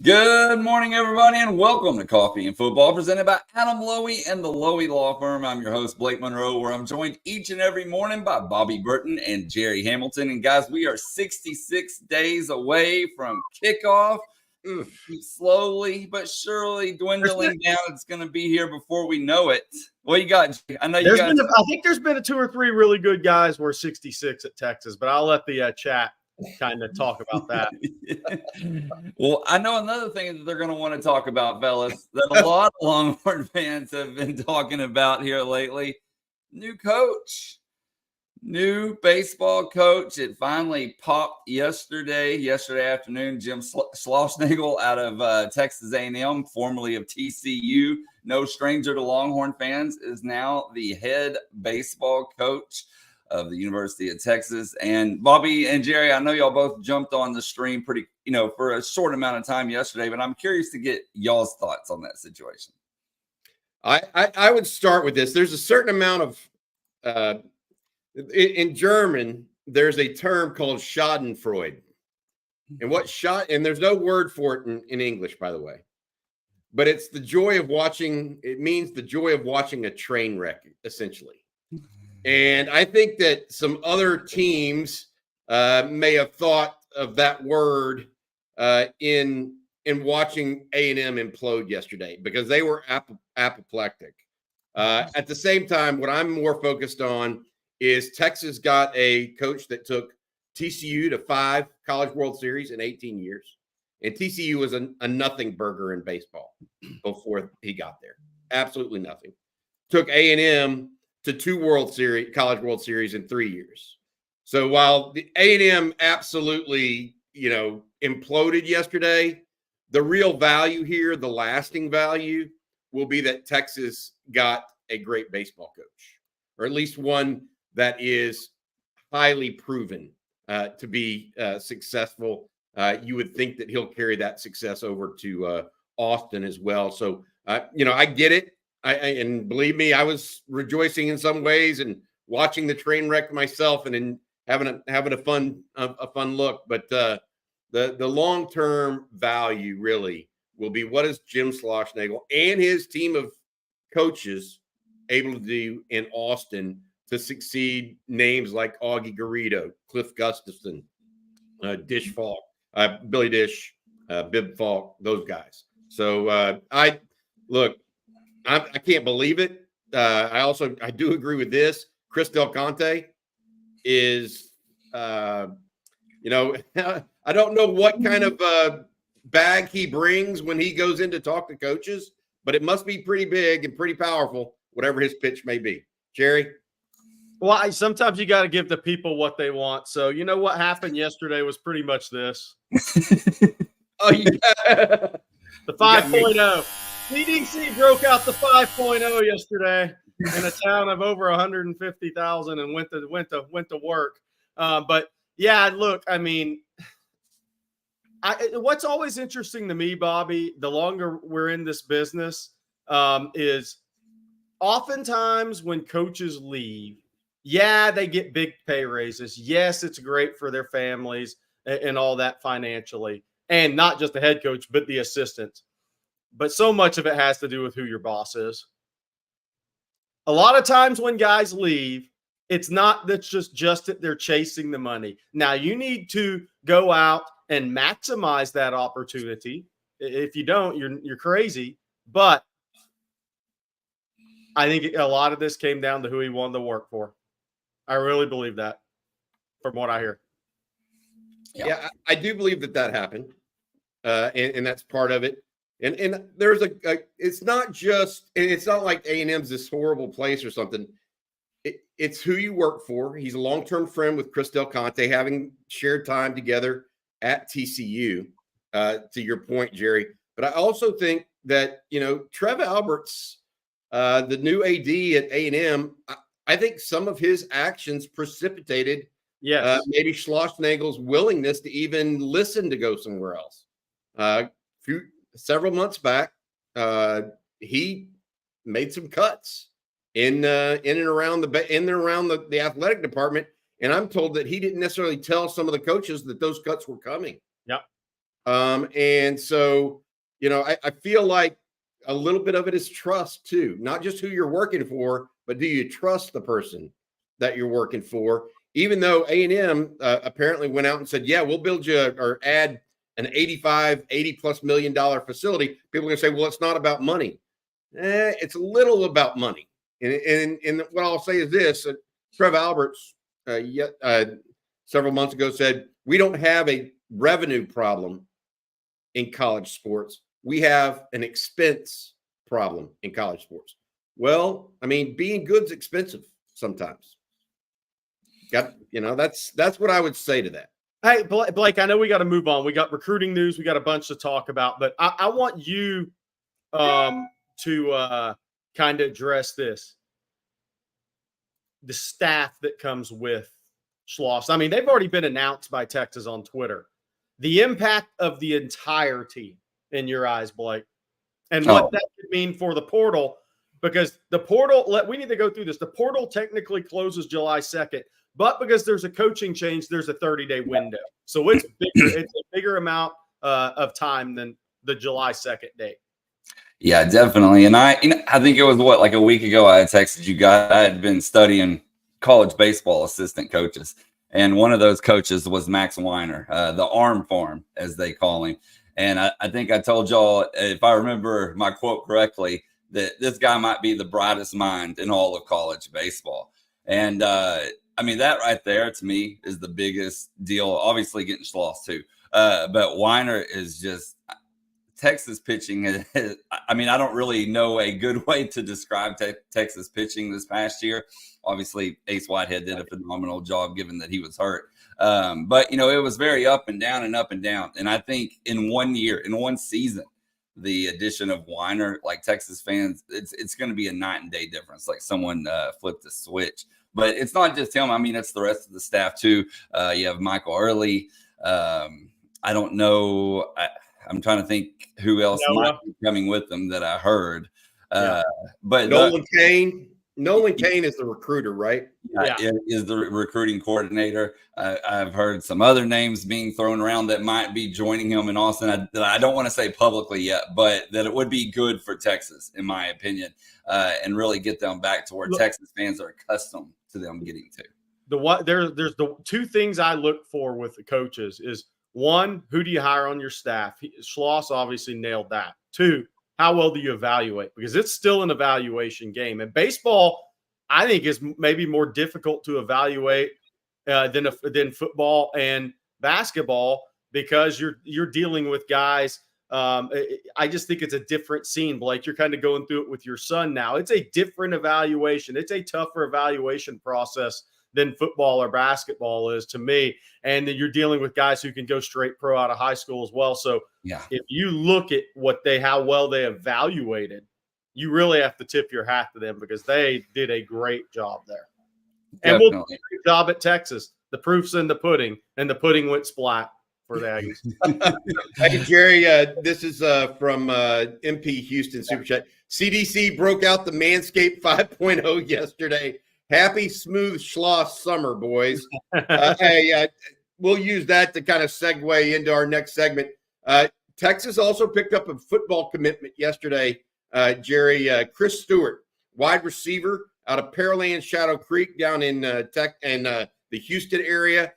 Good morning, everybody, and welcome to Coffee and Football, presented by Adam Lowy and the Lowy Law Firm. I'm your host, Blake Monroe, where I'm joined each and every morning by Bobby Burton and Jerry Hamilton. And guys, we are 66 days away from kickoff. Slowly but surely dwindling down. It's going to be here before we know it. What you got? I know you got. I think there's been 2 or 3 really good guys. We're 66 at Texas, but I'll let the chat kind of talk about that. Well, I know another thing that they're going to want to talk about, fellas, that a lot of Longhorn fans have been talking about here lately. New coach, new baseball coach. It finally popped yesterday afternoon. Jim Schlossnagle out of Texas A&M, formerly of TCU, no stranger to Longhorn fans, is now the head baseball coach of the University of Texas. And Bobby and Jerry, I know y'all both jumped on the stream pretty, for a short amount of time yesterday, but I'm curious to get y'all's thoughts on that situation. I would start with this. There's a certain amount of, in German, there's a term called Schadenfreude. And there's no word for it in English, by the way. But it's the joy of watching, it means the joy of watching a train wreck, essentially. And I think that some other teams may have thought of that word in watching A&M implode yesterday, because they were apoplectic. At the same time, what I'm more focused on is Texas got a coach that took TCU to 5 College World Series in 18 years. And TCU was a nothing burger in baseball before he got there. Absolutely nothing. Took A&M to 2 College World Series in 3 years. So while the A&M absolutely, imploded yesterday, the real value here, the lasting value, will be that Texas got a great baseball coach, or at least one that is highly proven to be successful. You would think that he'll carry that success over to Austin as well. So, I get it. And believe me, I was rejoicing in some ways and watching the train wreck myself and having a fun look. But the long-term value really will be, what is Jim Schlossnagle and his team of coaches able to do in Austin to succeed names like Augie Garrido, Cliff Gustafson, Dish Falk, Billy Dish, Bib Falk, those guys. So I can't believe it. I do agree with this. Chris Del Conte is, I don't know what kind of bag he brings when he goes in to talk to coaches, but it must be pretty big and pretty powerful, whatever his pitch may be. Jerry? Well, sometimes you got to give the people what they want. So, what happened yesterday was pretty much this. Oh, yeah. The 5.0. CDC broke out the 5.0 yesterday in a town of over 150,000 and went to work. But yeah, look, I mean, what's always interesting to me, Bobby, the longer we're in this business, is oftentimes when coaches leave, yeah, they get big pay raises. Yes, it's great for their families and all that financially, and not just the head coach, but the assistants. But so much of it has to do with who your boss is. A lot of times when guys leave, it's not that's just that they're chasing the money. Now, you need to go out and maximize that opportunity. If you don't, you're crazy. But I think a lot of this came down to who he wanted to work for. I really believe that, from what I hear. Yeah, I do believe that happened, and that's part of it. And there's it's not just, and it's not like A&M's this horrible place or something. It's who you work for. He's a long-term friend with Chris Del Conte, having shared time together at TCU, to your point, Jerry. But I also think that, Trev Alberts, the new AD at A&M, I think some of his actions precipitated maybe Schlossnagle's willingness to even listen to go somewhere else. Several months back, he made some cuts in and around the athletic department, and I'm told that he didn't necessarily tell some of the coaches that those cuts were coming. Yep. And so, I feel like a little bit of it is trust too, not just who you're working for, but do you trust the person that you're working for? Even though A&M apparently went out and said, yeah, we'll build you or add an $80+ million facility. People are going to say, well, it's not about money. It's a little about money. And what I'll say is this, Trev Alberts several months ago said, we don't have a revenue problem in college sports. We have an expense problem in college sports. Well, I mean, being good's expensive sometimes. That's what I would say to that. Hey, Blake, I know we got to move on. We got recruiting news. We got a bunch to talk about, but I want you to kind of address this. The staff that comes with Schloss. I mean, they've already been announced by Texas on Twitter. The impact of the entire team in your eyes, Blake, and what that could mean for the portal, because the portal, we need to go through this. The portal technically closes July 2nd, but because there's a coaching change, there's a 30-day window. So it's bigger. It's a bigger amount of time than the July 2nd date. Yeah, definitely. And I think it was like a week ago, I had texted you guys. I had been studying college baseball assistant coaches, and one of those coaches was Max Weiner, the arm farm, as they call him. And I think I told y'all, if I remember my quote correctly, that this guy might be the brightest mind in all of college baseball. And I mean, that right there to me is the biggest deal. Obviously getting Schloss too. But Weiner is just Texas pitching. I mean, I don't really know a good way to describe Texas pitching this past year. Obviously, Ace Whitehead did a phenomenal job given that he was hurt. But, it was very up and down and up and down. And I think in 1 year, in one season, the addition of Weiner, like Texas fans, it's going to be a night and day difference. Like someone flipped a switch. But it's not just him. I mean, it's the rest of the staff too. You have Michael Early. I don't know. I'm trying to think who else might be coming with them that I heard. But Nolan Kane. Nolan Kane is the recruiter, right? Yeah, is the recruiting coordinator. I've heard some other names being thrown around that might be joining him in Austin. I don't want to say publicly yet, but that it would be good for Texas, in my opinion, and really get them back to where Texas fans are accustomed to them getting to. There's the two things I look for with the coaches is, one, who do you hire on your staff? Schloss obviously nailed that. Two, how well do you evaluate? Because it's still an evaluation game. And baseball, I think, is maybe more difficult to evaluate than football and basketball, because you're dealing with guys. I just think it's a different scene, Blake. You're kind of going through it with your son now. It's a different evaluation. It's a tougher evaluation process than football or basketball is to me. And then you're dealing with guys who can go straight pro out of high school as well. So if you look at how well they evaluated, you really have to tip your hat to them, because they did a great job there. Definitely. And we'll do a great job at Texas. The proof's in the pudding, and the pudding went splat for the Aggies. Hey, Jerry, this is from MP Houston Super Chat. CDC broke out the Manscaped 5.0 yesterday. Happy, smooth Schloss summer, boys. We'll use that to kind of segue into our next segment. Texas also picked up a football commitment yesterday, Jerry. Chris Stewart, wide receiver out of Pearland Shadow Creek down in the Houston area.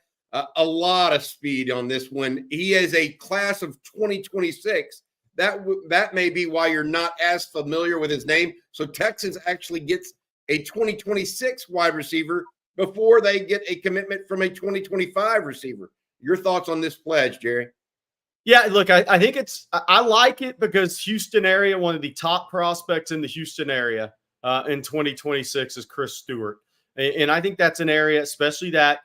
A lot of speed on this one. He is a class of 2026. That may be why you're not as familiar with his name. So Texas actually gets a 2026 wide receiver before they get a commitment from a 2025 receiver. Your thoughts on this pledge, Jerry? Yeah, look, I think I like it because Houston area, one of the top prospects in the Houston area in 2026 is Chris Stewart. And I think that's an area, especially that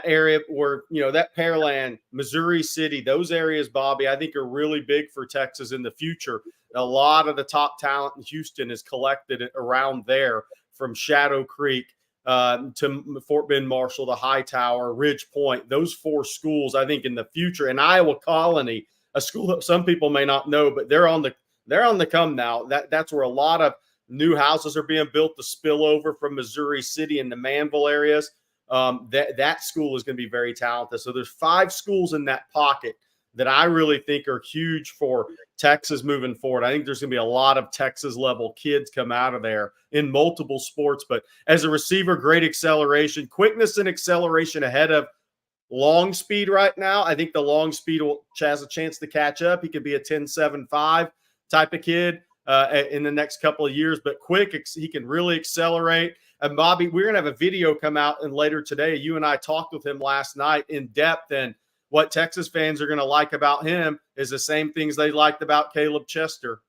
area where, that Pearland, Missouri City, those areas, Bobby, I think are really big for Texas in the future. A lot of the top talent in Houston is collected around there, from Shadow Creek to Fort Bend Marshall, the Hightower, Ridge Point, those four schools, I think in the future. And Iowa Colony, a school that some people may not know, but they're on the come now. That's where a lot of new houses are being built to spill over from Missouri City and the Manville areas. That school is going to be very talented. So there's 5 schools in that pocket that I really think are huge for Texas moving forward. I think there's going to be a lot of Texas level kids come out of there in multiple sports. But as a receiver, great acceleration, quickness and acceleration ahead of long speed right now. I think the long speed has a chance to catch up. He could be a 10.75 type of kid in the next couple of years, but quick, he can really accelerate. And Bobby, we're going to have a video come out and later today. You and I talked with him last night in depth, and what Texas fans are going to like about him is the same things they liked about Caleb Chester.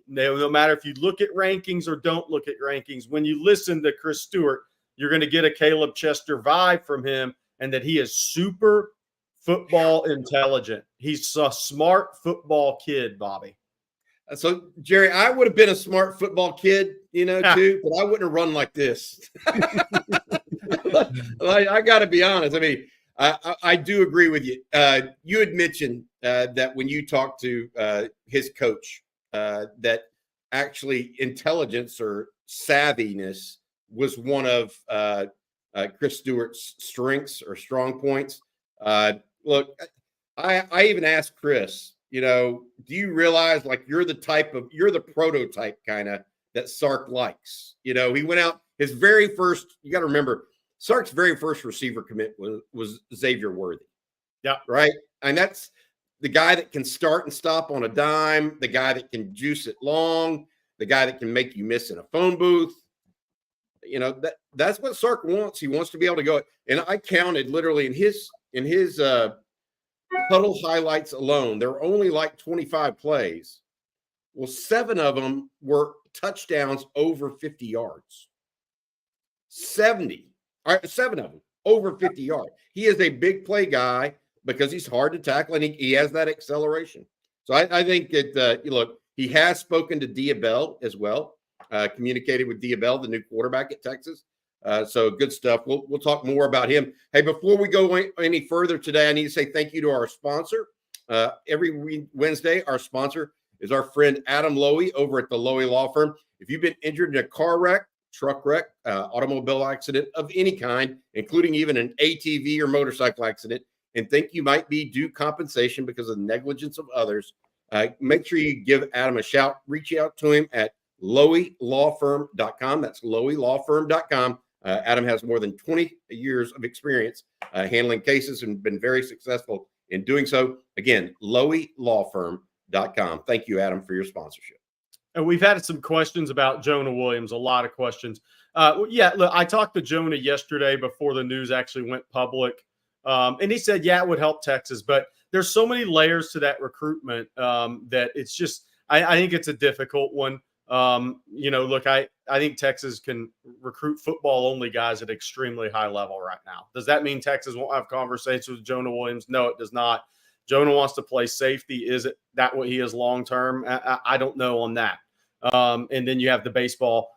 No matter if you look at rankings or don't look at rankings, when you listen to Chris Stewart, you're going to get a Caleb Chester vibe from him, and that he is super football intelligent. He's a smart football kid, Bobby. So, Jerry, I would have been a smart football kid, too, but I wouldn't have run like this. I got to be honest. I mean, I do agree with you. You had mentioned that when you talked to his coach, that actually intelligence or savviness was one of Chris Stewart's strengths or strong points. Look, I even asked Chris, do you realize like you're the prototype kind of that Sark likes? He went out his very first, you got to remember, Sark's very first receiver commit was Xavier Worthy. Yeah. Right. And that's the guy that can start and stop on a dime, the guy that can juice it long, the guy that can make you miss in a phone booth. That's what Sark wants. He wants to be able to go. And I counted literally in his huddle highlights alone, there were only like 25 plays. Well, 7 of them were touchdowns over 50 yards. 7 of them over 50 yards. He is a big play guy because he's hard to tackle and he has that acceleration. So I think that, he has spoken to Diabell as well, communicated with Diabell, the new quarterback at Texas. So good stuff. We'll talk more about him. Hey, before we go any further today, I need to say thank you to our sponsor. Every Wednesday, our sponsor is our friend Adam Lowy over at the Lowy Law Firm. If you've been injured in a car wreck, truck wreck, automobile accident of any kind, including even an ATV or motorcycle accident, and think you might be due compensation because of the negligence of others, make sure you give Adam a shout. Reach out to him at loweylawfirm.com. That's loweylawfirm.com. Adam has more than 20 years of experience handling cases and been very successful in doing so. Again, loweylawfirm.com. Thank you, Adam, for your sponsorship. And we've had some questions about Jonah Williams, a lot of questions. Look, I talked to Jonah yesterday before the news actually went public. And he said, it would help Texas. But there's so many layers to that recruitment that it's just, I think it's a difficult one. Look, I think Texas can recruit football-only guys at extremely high level right now. Does that mean Texas won't have conversations with Jonah Williams? No, it does not. Jonah wants to play safety. Is it that what he is long-term? I don't know on that. And then you have the baseball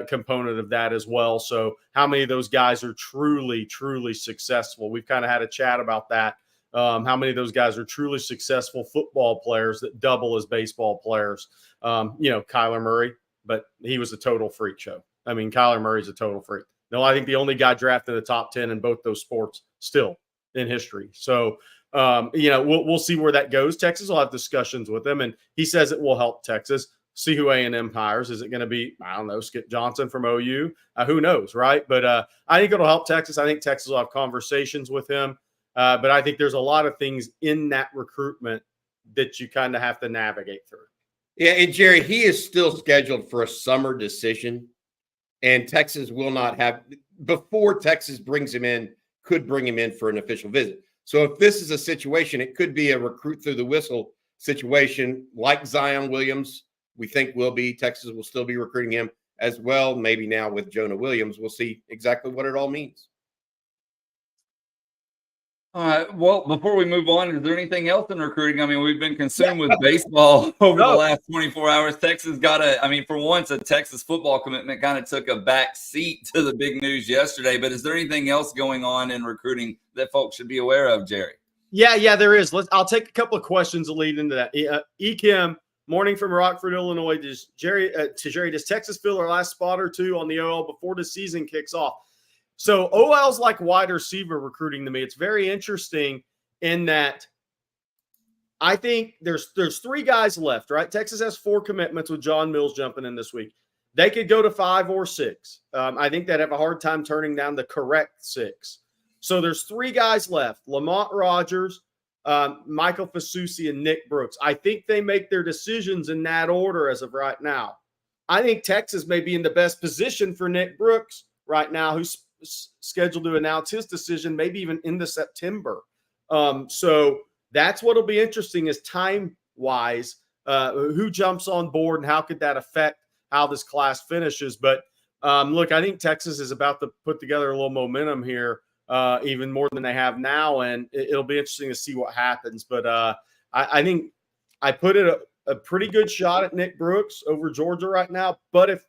component of that as well. So how many of those guys are truly, truly successful? We've kind of had a chat about that. How many of those guys are truly successful football players that double as baseball players? Kyler Murray, but he was a total freak show. I mean, Kyler Murray's a total freak. No, I think the only guy drafted in the top 10 in both those sports still in history. So, we'll see where that goes. Texas will have discussions with them, and he says it will help Texas. See who A&M hires. Is it going to be, I don't know, Skip Johnson from OU? Who knows, right? But I think it'll help Texas. I think Texas will have conversations with him. But I think there's a lot of things in that recruitment that you kind of have to navigate through. Yeah, and Jerry, he is still scheduled for a summer decision, and Texas will not have, before Texas brings him in, could bring him in for an official visit. So if this is a situation, it could be a recruit through the whistle situation like Zion Williams. We think will be. Texas will still be recruiting him as well. Maybe now with Jonah Williams, we'll see exactly what it all means. All right. Well, before we move on, is there anything else in recruiting? I mean, we've been consumed with baseball over the last 24 hours. Texas got for once, a Texas football commitment kind of took a back seat to the big news yesterday. But is there anything else going on in recruiting that folks should be aware of, Jerry? Yeah, there is. I'll take a couple of questions to lead into that. Ekim, morning from Rockford, Illinois. Does Texas fill their last spot or two on the OL before the season kicks off? So OL's like wide receiver recruiting to me. It's very interesting in that I think there's 3 guys left, right? Texas has 4 commitments with John Mills jumping in this week. They could go to 5 or 6. I think they'd have a hard time turning down the correct 6. So there's 3 guys left: Lamont Rogers, Michael Fasusi, and Nick Brooks. I think they make their decisions in that order as of right now. I think Texas may be in the best position for Nick Brooks right now, who's scheduled to announce his decision maybe even into September. So that's what'll be interesting is time-wise, who jumps on board and how could that affect how this class finishes. But look, I think Texas is about to put together a little momentum here, even more than they have now, and it'll be interesting to see what happens. But I think I put it a pretty good shot at Nick Brooks over Georgia right now. But if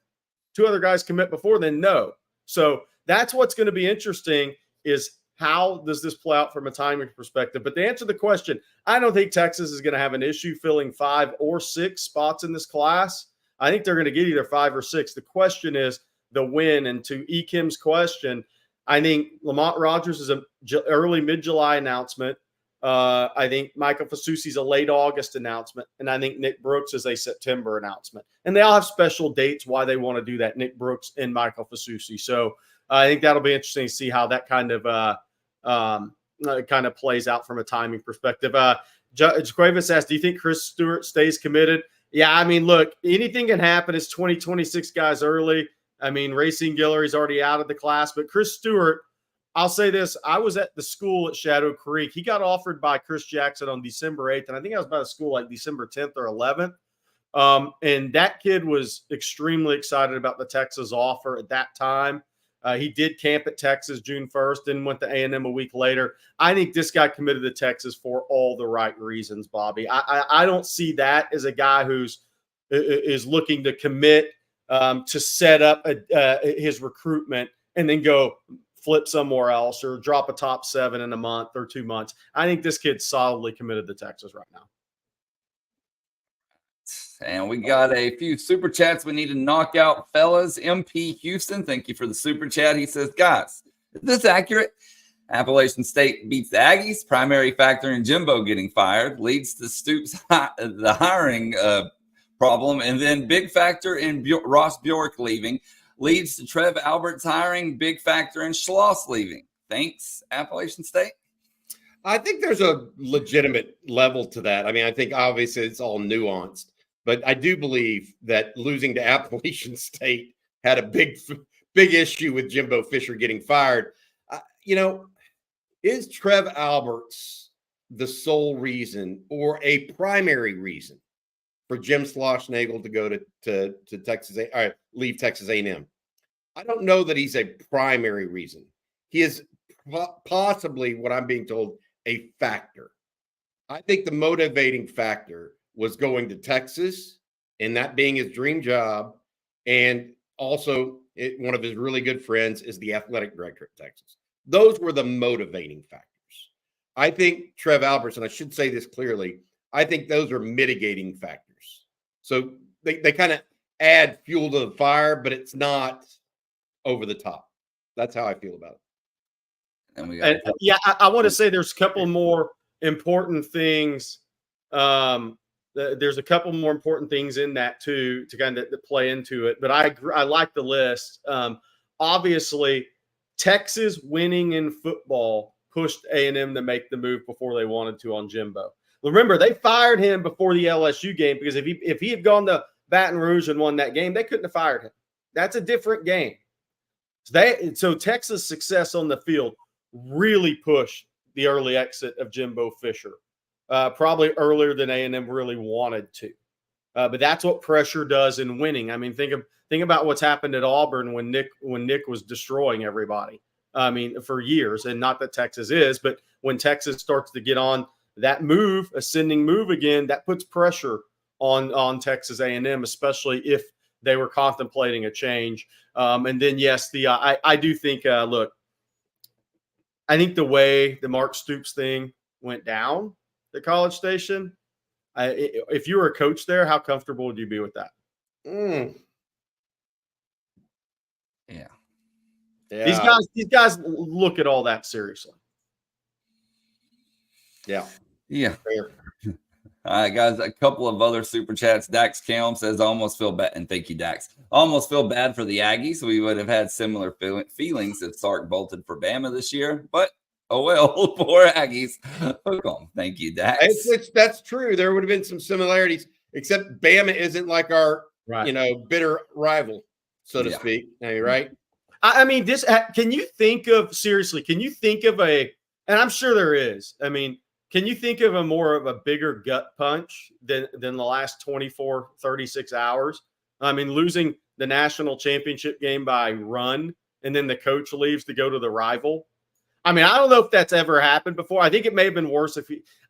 2 other guys commit before, then no. So that's what's going to be interesting is how does this play out from a timing perspective? But to answer the question, I don't think Texas is going to have an issue filling 5 or 6 spots in this class. I think they're going to get either 5 or 6. The question is the when. And to Kim's question, I think Lamont Rogers is an early mid-July announcement. I think Michael Fasusi is a late August announcement. And I think Nick Brooks is a September announcement. And they all have special dates why they want to do that, Nick Brooks and Michael Fasusi. So I think that'll be interesting to see how that kind of plays out from a timing perspective. Cuevas asked, do you think Chris Stewart stays committed? Yeah, I mean, look, anything can happen. It's 2026 guys early. I mean, Racine Guillory's already out of the class, but Chris Stewart, I'll say this. I was at the school at Shadow Creek. He got offered by Chris Jackson on December 8th, and I think I was by the school like December 10th or 11th. And that kid was extremely excited about the Texas offer at that time. He did camp at Texas June 1st, then went to A&M a week later. I think this guy committed to Texas for all the right reasons, Bobby. I don't see that as a guy who's is looking to commit to set up his recruitment and then go flip somewhere else or drop a top 7 in a month or 2 months. I think this kid's solidly committed to Texas right now. And we got a few super chats we need to knock out, fellas. MP Houston, thank you for the super chat. He says, guys, is this accurate? Appalachian State beats the Aggies. Primary factor in Jimbo getting fired leads to Stoops the hiring problem. And then big factor in Ross Bjork leaving leads to Trev Alberts hiring. Big factor in Schloss leaving. Thanks, Appalachian State. I think there's a legitimate level to that. I mean, I think obviously it's all nuanced. But I do believe that losing to Appalachian State had a big issue with Jimbo Fisher getting fired. Is Trev Alberts the sole reason or a primary reason for Jim Schlossnagle to go to Texas, leave Texas A&M? I don't know that he's a primary reason. He is possibly, what I'm being told, a factor. I think the motivating factor was going to Texas and that being his dream job. And also one of his really good friends is the athletic director at Texas. Those were the motivating factors. I think Trev Alberts, and I should say this clearly, I think those are mitigating factors. So they kind of add fuel to the fire, but it's not over the top. That's how I feel about it. And we got I want to say there's a couple more important things. There's a couple more important things in that too to kind of play into it. But I like the list. Obviously, Texas winning in football pushed A&M to make the move before they wanted to on Jimbo. Remember, they fired him before the LSU game because if he had gone to Baton Rouge and won that game, they couldn't have fired him. That's a different game. So Texas' success on the field really pushed the early exit of Jimbo Fisher. Probably earlier than A&M really wanted to. But that's what pressure does in winning. I mean, think about what's happened at Auburn when Nick was destroying everybody. I mean, for years, and not that Texas is, but when Texas starts to get on that move, ascending move again, that puts pressure on Texas A&M, especially if they were contemplating a change. And then, yes, I do think, look, I think the way the Mark Stoops thing went down at College Station, if you were a coach there, how comfortable would you be with that? Yeah. These guys look at all that seriously. Yeah. Yeah. All right, guys, a couple of other super chats. Dax Kelm says, almost feel bad, and thank you, Dax. Almost feel bad for the Aggies. We would have had similar feelings if Sark bolted for Bama this year, but oh well, poor Aggies. Hook 'em. Thank you, Dax. That's true. There would have been some similarities, except Bama isn't like our, bitter rival, so to speak. Right? I mean, can you think of and I'm sure there is. I mean, can you think of a bigger gut punch than the last 24, 36 hours? I mean, losing the national championship game by run, and then the coach leaves to go to the rival. I mean, I don't know if that's ever happened before. I think it may have been worse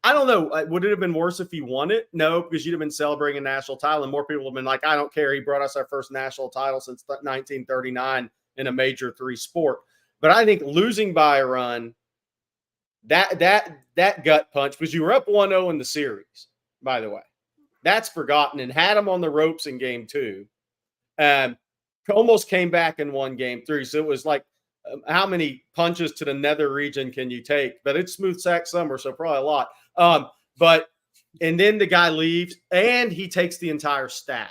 I don't know. Would it have been worse if he won it? No, because you'd have been celebrating a national title, and more people have been like, I don't care. He brought us our first national title since 1939 in a major 3 sport. But I think losing by a run, that gut punch, because you were up 1-0 in the series, by the way. That's forgotten, and had him on the ropes in game 2. Almost came back and won game 3. So it was like, how many punches to the nether region can you take? But it's smooth sack summer, so probably a lot. And then the guy leaves, and he takes the entire staff.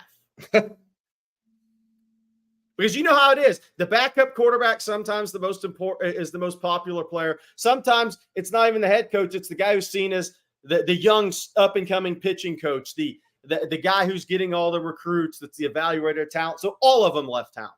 Because you know how it is. The backup quarterback sometimes is the most popular player. Sometimes it's not even the head coach. It's the guy who's seen as the young up-and-coming pitching coach, the guy who's getting all the recruits, that's the evaluator of talent. So all of them left town.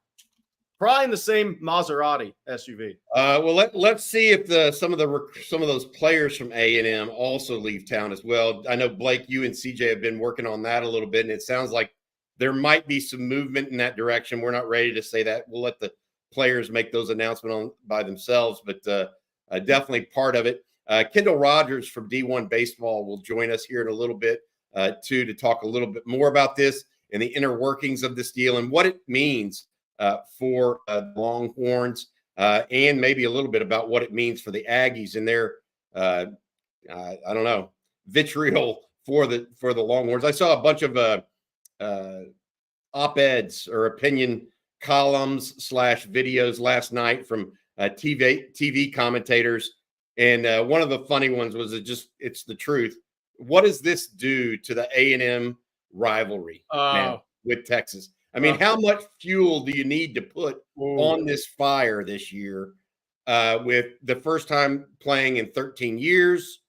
Probably in the same Maserati SUV. Well, let's see if some of those players from A&M also leave town as well. I know, Blake, you and CJ have been working on that a little bit, and it sounds like there might be some movement in that direction. We're not ready to say that. We'll let the players make those announcements by themselves, but definitely part of it. Kendall Rogers from D1 Baseball will join us here in a little bit, too, to talk a little bit more about this and the inner workings of this deal and what it means for the Longhorns, and maybe a little bit about what it means for the Aggies and their, I don't know, vitriol for the Longhorns. I saw a bunch of op-eds or opinion columns / videos last night from TV commentators. And one of the funny ones was it's the truth. What does this do to the A&M rivalry now with Texas? I mean, how much fuel do you need to put on this fire this year with the first time playing in 13 years,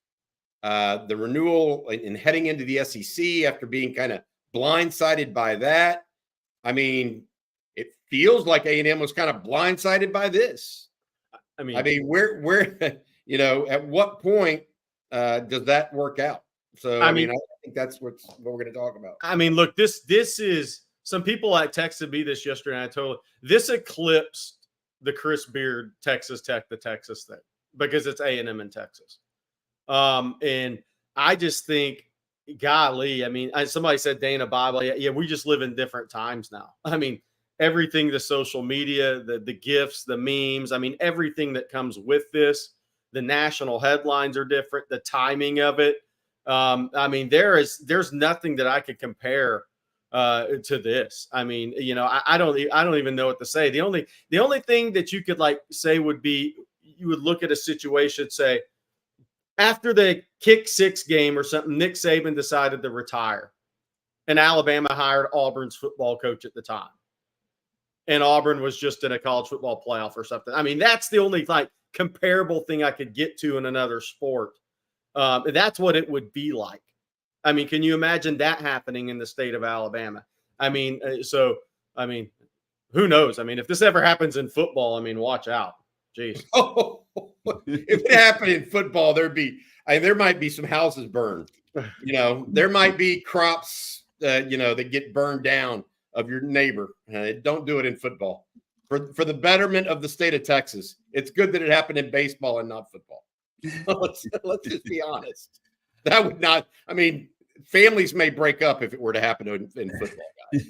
the renewal and heading into the SEC after being kind of blindsided by that? I mean, it feels like A&M was kind of blindsided by this. I mean, where at what point does that work out? So I mean, I think that's what we're going to talk about. I mean, look, this is, some people texted me this yesterday, and this eclipsed the Chris Beard Texas Tech, the Texas thing, because it's A&M in Texas. And I just think, golly, I mean, somebody said Dana Bible. Yeah, we just live in different times now. I mean, everything, the social media, the GIFs, the memes, I mean, everything that comes with this, the national headlines are different, the timing of it. I mean, there's nothing that I could compare to this. I mean, I don't even know what to say. The only thing that you could say would be, you would look at a situation, say, after the kick 6 game or something, Nick Saban decided to retire, and Alabama hired Auburn's football coach at the time, and Auburn was just in a college football playoff or something. I mean, that's the only comparable thing I could get to in another sport. That's what it would be like. I mean, can you imagine that happening in the state of Alabama? I mean, who knows? I mean, if this ever happens in football, I mean, watch out. Jeez. Oh, if it happened in football, there might be some houses burned. There might be crops, that get burned down of your neighbor. Don't do it in football. For the betterment of the state of Texas, it's good that it happened in baseball and not football. Let's just be honest. That would not. I mean, families may break up if it were to happen in football, guys.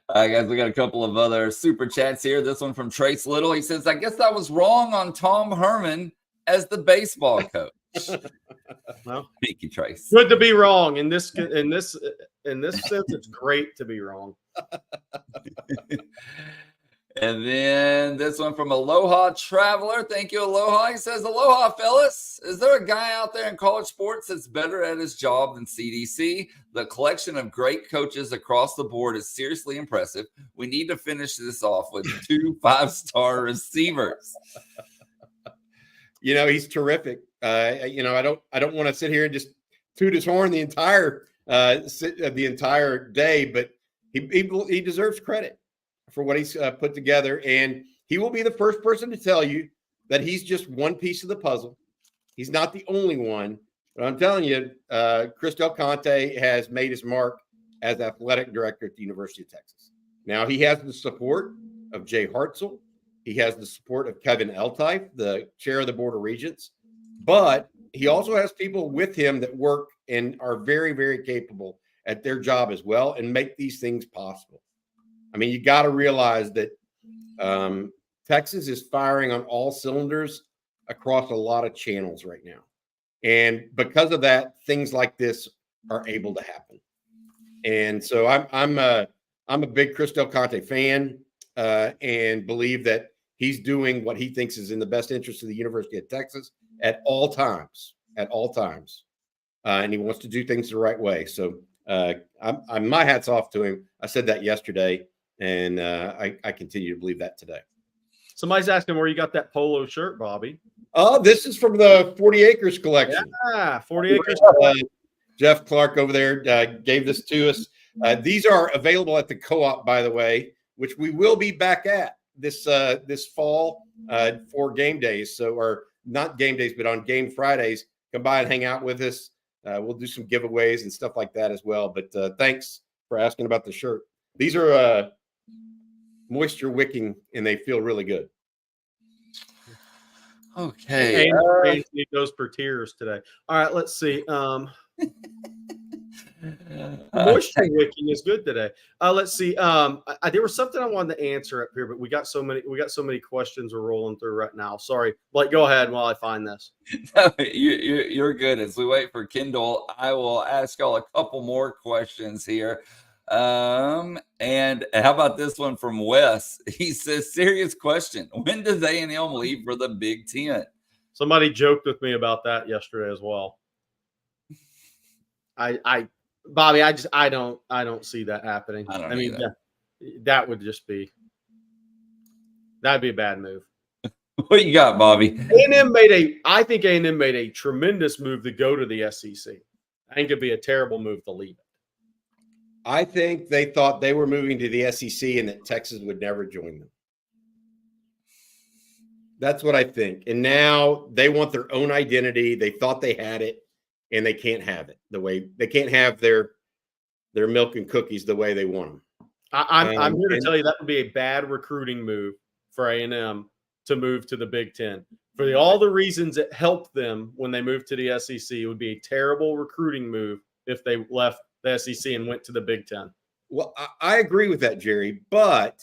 All right, guys, we got a couple of other super chats here. This one from Trace Little. He says, I guess I was wrong on Tom Herman as the baseball coach. Well, thank you, Trace. Good to be wrong. In this sense, it's great to be wrong. And then this one from Aloha Traveler. Thank you, Aloha. He says, Aloha, fellas. Is there a guy out there in college sports that's better at his job than CDC? The collection of great coaches across the board is seriously impressive. We need to finish this off with 2 5-star receivers. He's terrific. I don't want to sit here and just toot his horn the entire day, but he deserves credit for what he's put together, and he will be the first person to tell you that he's just one piece of the puzzle. He's not the only one, but I'm telling you, Chris Del Conte has made his mark as athletic director at the University of Texas. Now he has the support of Jay Hartzell. He has the support of Kevin Eltife, the chair of the Board of Regents, but he also has people with him that work and are very, very capable at their job as well and make these things possible. I mean, you got to realize that Texas is firing on all cylinders across a lot of channels right now. And because of that, things like this are able to happen. And so I'm a big Chris Del Conte fan and believe that he's doing what he thinks is in the best interest of the University of Texas at all times, and he wants to do things the right way. So I'm my hat's off to him. I said that yesterday, and I continue to believe that today. Somebody's asking where you got that polo shirt, Bobby. Oh, this is from the 40 Acres collection. Yeah, 40 Acres. Jeff Clark over there gave this to us. These are available at the Co-op, by the way, which we will be back at this fall for game days. So, or not game days, but on game Fridays, come by and hang out with us. We'll do some giveaways and stuff like that as well. But thanks for asking about the shirt. These are moisture wicking, and they feel really good. Okay. Need those for tears today. All right, let's see. Moisture wicking is good today. Let's see. There was something I wanted to answer up here, but we got so many questions we're rolling through right now. Sorry, Blake, go ahead while I find this. No, you're good. As we wait for Kendall, I will ask y'all a couple more questions here. And how about this one from Wes? He says, serious question. When does A&M leave for the Big Ten? Somebody joked with me about that yesterday as well. Bobby, I don't see that happening. I mean, that would just be, that'd be a bad move. What you got, Bobby? I think A&M made a tremendous move to go to the SEC. I think it'd be a terrible move to leave it. I think they thought they were moving to the SEC and that Texas would never join them. That's what I think. And now they want their own identity. They thought they had it, and they can't have it the way they can't have their milk and cookies the way they want them. I'm here to tell you that would be a bad recruiting move for A&M to move to the Big Ten. For all the reasons it helped them when they moved to the SEC, it would be a terrible recruiting move if they left the SEC and went to the Big Ten. Well, I agree with that, Jerry, but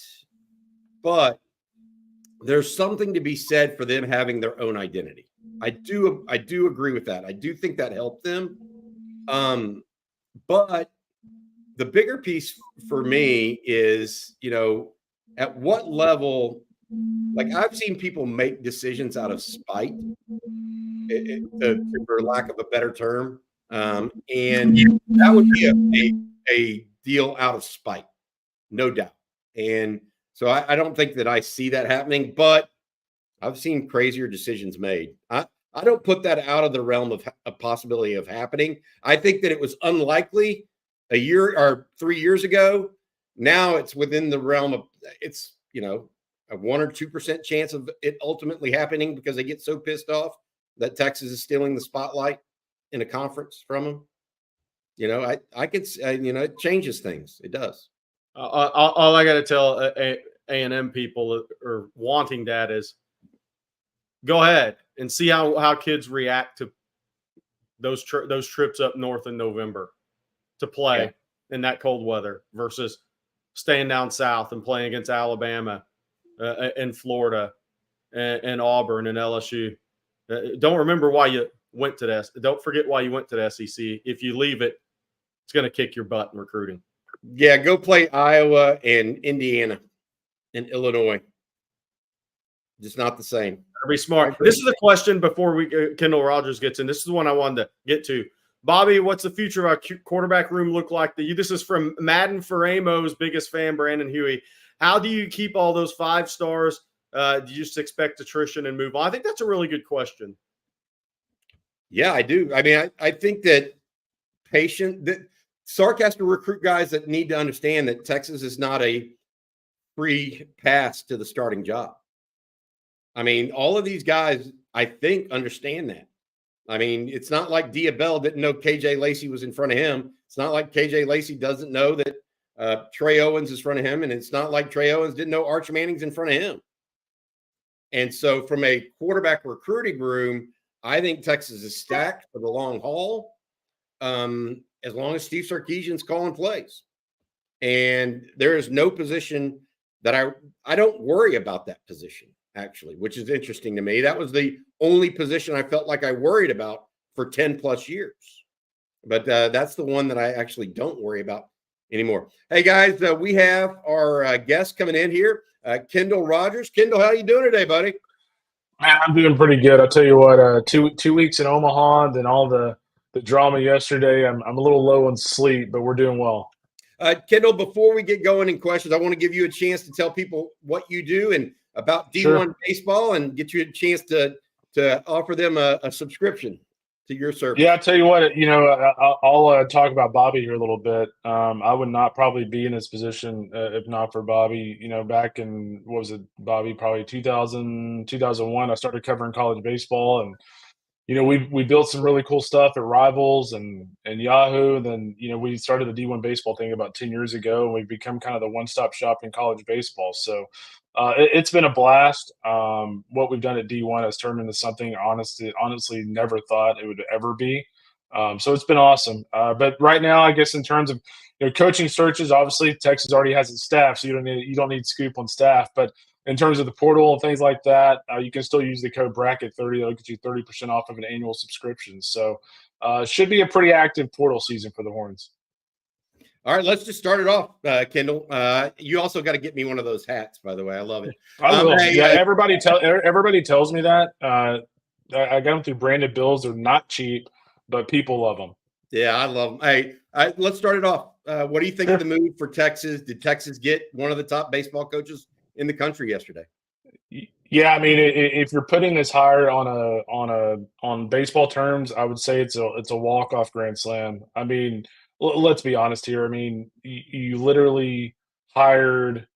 there's something to be said for them having their own identity. I do agree with that. I do think that helped them. But the bigger piece for me is, at what level, like I've seen people make decisions out of spite, for lack of a better term. And that would be a deal out of spite, no doubt. And so I don't think that I see that happening, but I've seen crazier decisions made. I don't put that out of the realm of a possibility of happening. I think that it was unlikely a year or 3 years ago. Now it's within the realm of it's, a 1 or 2% chance of it ultimately happening because they get so pissed off that Texas is stealing the spotlight in a conference from them. I could, it changes things. It does. All I got to tell A&M people are wanting that is go ahead and see how kids react to those trips up north in November to play in that cold weather versus staying down south and playing against Alabama and Florida and Auburn and LSU. Don't remember why you went to this. Don't forget why you went to the SEC. If you leave it, it's going to kick your butt in recruiting. Yeah, go play Iowa and Indiana. in Illinois. Just not the same. Be smart. This is the question before Kendall Rogers gets in. This is the one I wanted to get to. Bobby, what's the future of our quarterback room look like to you? This is from Madden Faramo's biggest fan, Brandon Huey. How do you keep all those 5 stars? Do you just expect attrition and move on? I think that's a really good question. Yeah, I do. I mean, I think that Sark has to recruit guys that need to understand that Texas is not a free pass to the starting job. I mean, all of these guys, I think, understand that. I mean, it's not like Diabell didn't know KJ Lacey was in front of him. It's not like KJ Lacey doesn't know that Trey Owens is in front of him. And it's not like Trey Owens didn't know Arch Manning's in front of him. And so from a quarterback recruiting room, I think Texas is stacked for the long haul, as long as Steve Sarkisian's calling plays. And there is no position that I don't worry about that position, actually, which is interesting to me. That was the only position I felt like I worried about for 10 plus years. But that's the one that I actually don't worry about anymore. Hey, guys, we have our guest coming in here, Kendall Rogers. Kendall, how you doing today, buddy? Man, I'm doing pretty good. I'll tell you what, 2 weeks in Omaha and then all the drama yesterday, I'm a little low on sleep, but we're doing well. Kendall, before we get going in questions, I want to give you a chance to tell people what you do and about D1 baseball and get you a chance to offer them a subscription to your service. Yeah, I'll tell you what, I'll talk about Bobby here a little bit. I would not probably be in this position if not for Bobby. Back in, what was it, Bobby, probably 2001, I started covering college baseball, and we built some really cool stuff at Rivals and Yahoo. And then, we started the D1 baseball thing about 10 years ago, and we've become kind of the one-stop shop in college baseball. So it's been a blast. What we've done at D1 has turned into something honestly never thought it would ever be. So it's been awesome. But right now, I guess in terms of coaching searches, obviously Texas already has its staff, so you don't need scoop on staff. But in terms of the portal and things like that, you can still use the code BRACKET30. That'll get you 30% off of an annual subscription. So should be a pretty active portal season for the Horns. All right, let's just start it off, Kendall. You also got to get me one of those hats, by the way. I love it. I will. Everybody tells me that. I got them through branded bills. They're not cheap, but people love them. Yeah, I love them. Hey, let's start it off. What do you think of the move for Texas? Did Texas get one of the top baseball coaches in the country yesterday? Yeah, I mean, if you're putting this higher on baseball terms, I would say it's a walk-off grand slam. I mean, let's be honest here. I mean, you literally hired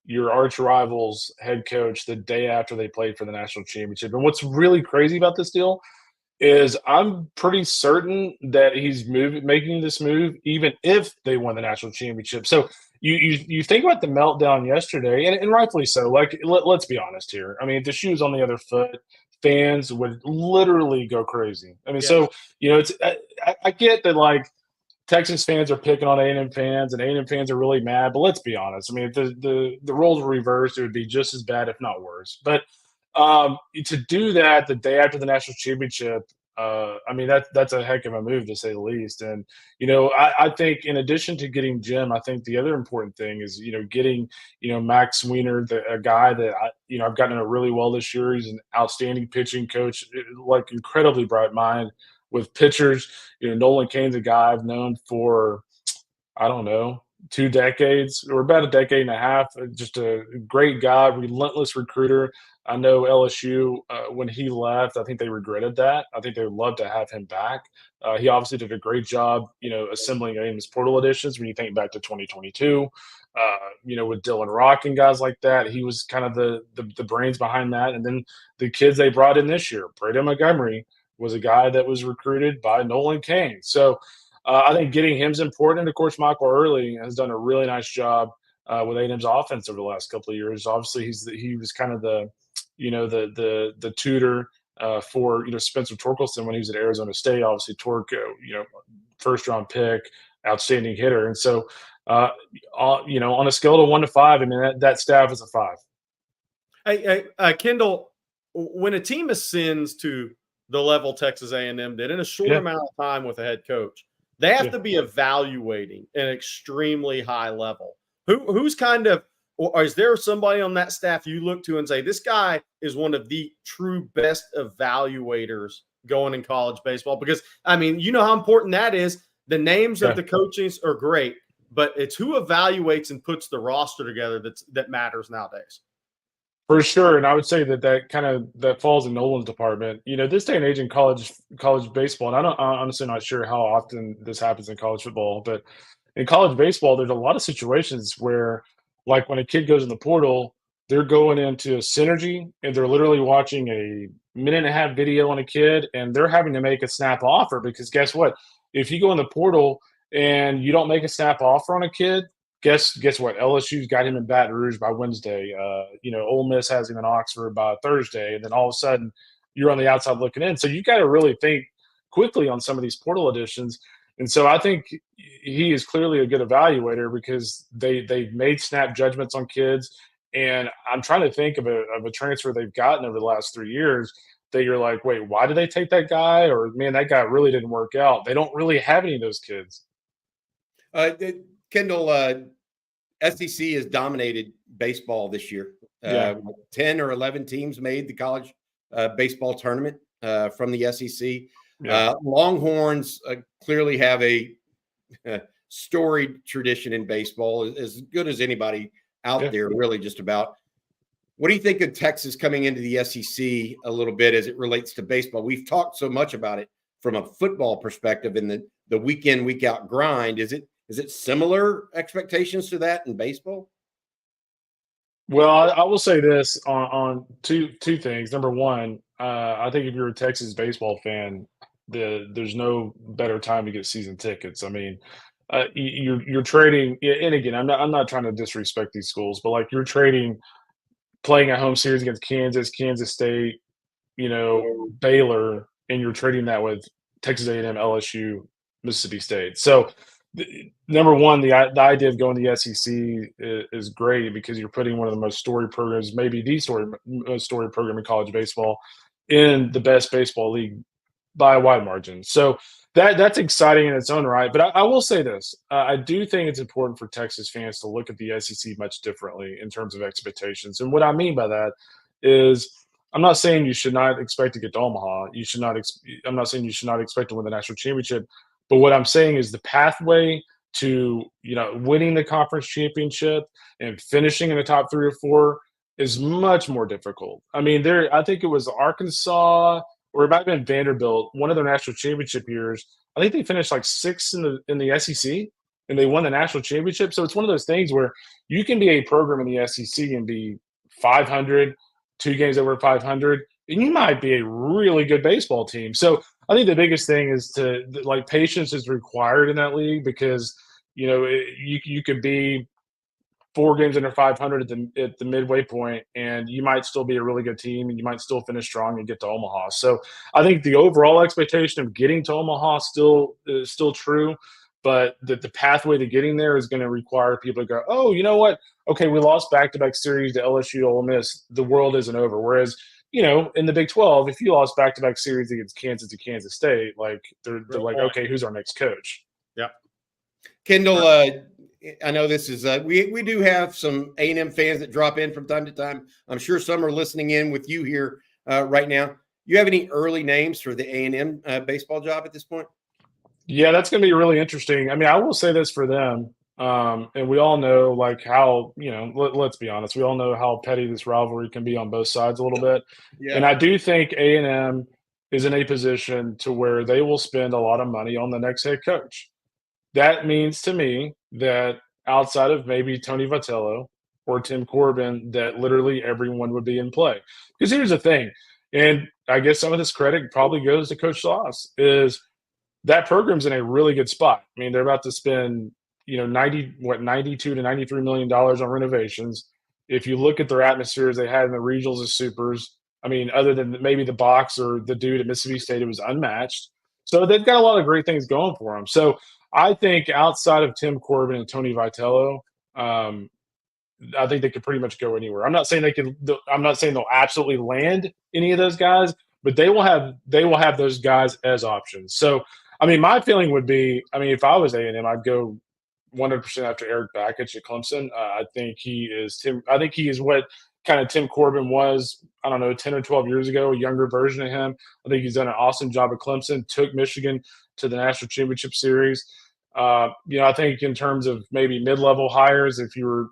your arch rival's head coach the day after they played for the national championship. And what's really crazy about this deal is I'm pretty certain that he's making this move even if they won the national championship. So you think about the meltdown yesterday, and rightfully so. Like, let's be honest here. I mean, if the shoe was on the other foot, fans would literally go crazy. I mean, So it's I get that, like, Texas fans are picking on A&M fans, and A&M fans are really mad. But let's be honest. I mean, if the roles were reversed, it would be just as bad, if not worse. But to do that the day after the national championship, I mean, that's a heck of a move, to say the least. And I think in addition to getting Jim, I think the other important thing is getting Max Wiener, a guy that I've gotten to know really well this year. He's an outstanding pitching coach, like incredibly bright mind with pitchers. Nolan Cain's a guy I've known for, I don't know, 2 decades or about a decade and a half. Just a great guy, relentless recruiter. I know LSU, when he left, I think they regretted that. I think they would love to have him back. He obviously did a great job, assembling A&M's portal editions. When you think back to 2022, with Dylan Rock and guys like that, he was kind of the brains behind that. And then the kids they brought in this year, Braden Montgomery was a guy that was recruited by Nolan Cain. So I think getting him is important. Of course, Michael Early has done a really nice job with A&M's offense over the last couple of years. Obviously, he was kind of the tutor for Spencer Torkelson when he was at Arizona State. Obviously, Torque, first round pick, outstanding hitter, and so on a scale of 1 to 5, I mean that staff is a 5. Hey, Kendall, when a team ascends to the level Texas A&M did in a short amount of time with a head coach, they have to be evaluating an extremely high level. Who's kind of Or is there somebody on that staff you look to and say, this guy is one of the true best evaluators going in college baseball? Because, I mean, you know how important that is. The names of the coaches are great, but it's who evaluates and puts the roster together that matters nowadays. For sure, and I would say that falls in Nolan's department. You know, this day and age in college baseball, and I'm honestly not sure how often this happens in college football, but in college baseball, there's a lot of situations where, like when a kid goes in the portal, they're going into a synergy and they're literally watching a minute and a half video on a kid, and they're having to make a snap offer because guess what? If you go in the portal and you don't make a snap offer on a kid, guess what? LSU's got him in Baton Rouge by Wednesday. Ole Miss has him in Oxford by Thursday, and then all of a sudden you're on the outside looking in. So you got to really think quickly on some of these portal additions. And so I think he is clearly a good evaluator because they've made snap judgments on kids. And I'm trying to think of a transfer they've gotten over the last 3 years that you're like, wait, why did they take that guy? Or, man, that guy really didn't work out. They don't really have any of those kids. Kendall, SEC has dominated baseball this year. 10 or 11 teams made the college baseball tournament from the SEC. Longhorns clearly have a storied tradition in baseball, as good as anybody out there, really, just about. What do you think of Texas coming into the SEC a little bit as it relates to baseball? We've talked so much about it from a football perspective in the week in, week out grind. Is it similar expectations to that in baseball? Well, I will say this on two things. Number one, I think if you're a Texas baseball fan, there's no better time to get season tickets. I mean, you're trading, and again, I'm not trying to disrespect these schools, but like you're trading playing a home series against Kansas State, Baylor, and you're trading that with Texas A&M, LSU, Mississippi State. So number one, the idea of going to the SEC is great because you're putting one of the most storied programs, maybe the most storied program in college baseball, in the best baseball league by a wide margin. So that's exciting in its own right. But I will say this. I do think it's important for Texas fans to look at the SEC much differently in terms of expectations. And what I mean by that is I'm not saying you should not expect to get to Omaha. I'm not saying you should not expect to win the national championship. But what I'm saying is the pathway to, winning the conference championship and finishing in the top 3 or 4 is much more difficult. I mean, I think it was Arkansas or it might have been Vanderbilt, one of their national championship years. I think they finished like 6th in the SEC and they won the national championship. So it's one of those things where you can be a program in the SEC and be 500, 2 games over 500, and you might be a really good baseball team. So I think the biggest thing is patience is required in that league because, you could be 4 games under 500 at the midway point, and you might still be a really good team, and you might still finish strong and get to Omaha. So I think the overall expectation of getting to Omaha is still true, but the pathway to getting there is going to require people to go, oh, you know what? Okay, we lost back-to-back series to LSU, Ole Miss. The world isn't over. Whereas, in the Big 12, if you lost back-to-back series against Kansas to Kansas State, they're like, okay, who's our next coach? Yeah. Kendall, I know this is we do have some A&M fans that drop in from time to time. I'm sure some are listening in with you here right now. You have any early names for the A&M baseball job at this point? Yeah, that's going to be really interesting. I mean, I will say this for them, and we all know how, let's be honest, we all know how petty this rivalry can be on both sides a little bit. Yeah. And I do think A&M is in a position to where they will spend a lot of money on the next head coach. That means to me that outside of maybe Tony Vitello or Tim Corbin, that literally everyone would be in play. Because here's the thing, and I guess some of this credit probably goes to Coach Schloss, is that program's in a really good spot. I mean, they're about to spend, $92 to $93 million on renovations. If you look at their atmospheres they had in the regionals and supers, I mean, other than maybe the box or the dude at Mississippi State, it was unmatched. So they've got a lot of great things going for them. So I think outside of Tim Corbin and Tony Vitello, I think they could pretty much go anywhere. I'm not saying they'll absolutely land any of those guys, but they will have those guys as options. So, I mean, my feeling would be, if I was A&M, I'd go 100% after Eric Bakich at Clemson. I think he is what kind of Tim Corbin was, I don't know, 10 or 12 years ago, a younger version of him. I think he's done an awesome job at Clemson, took Michigan to the National Championship Series. I think in terms of maybe mid-level hires, if you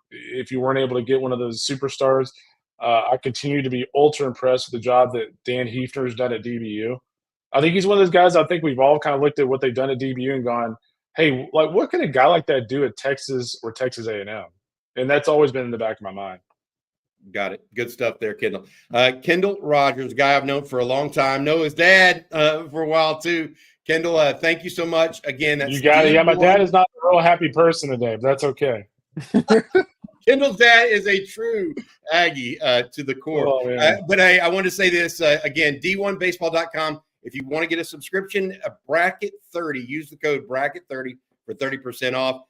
weren't able to get one of those superstars, I continue to be ultra impressed with the job that Dan Hefner's done at DBU. I think he's one of those guys. I think we've all kind of looked at what they've done at DBU and gone, hey, like, what can a guy like that do at Texas or Texas A&M? And that's always been in the back of my mind. Got it. Good stuff there, Kendall. Kendall Rogers, a guy I've known for a long time. Know his dad for a while too. Kendall, thank you so much. Again, that's you got it. Yeah, my dad is not a real happy person today, but that's okay. Kendall's dad is a true Aggie to the core. Oh, but I want to say this again, d1baseball.com. If you want to get a subscription, a bracket 30, use the code bracket 30 for 30% off.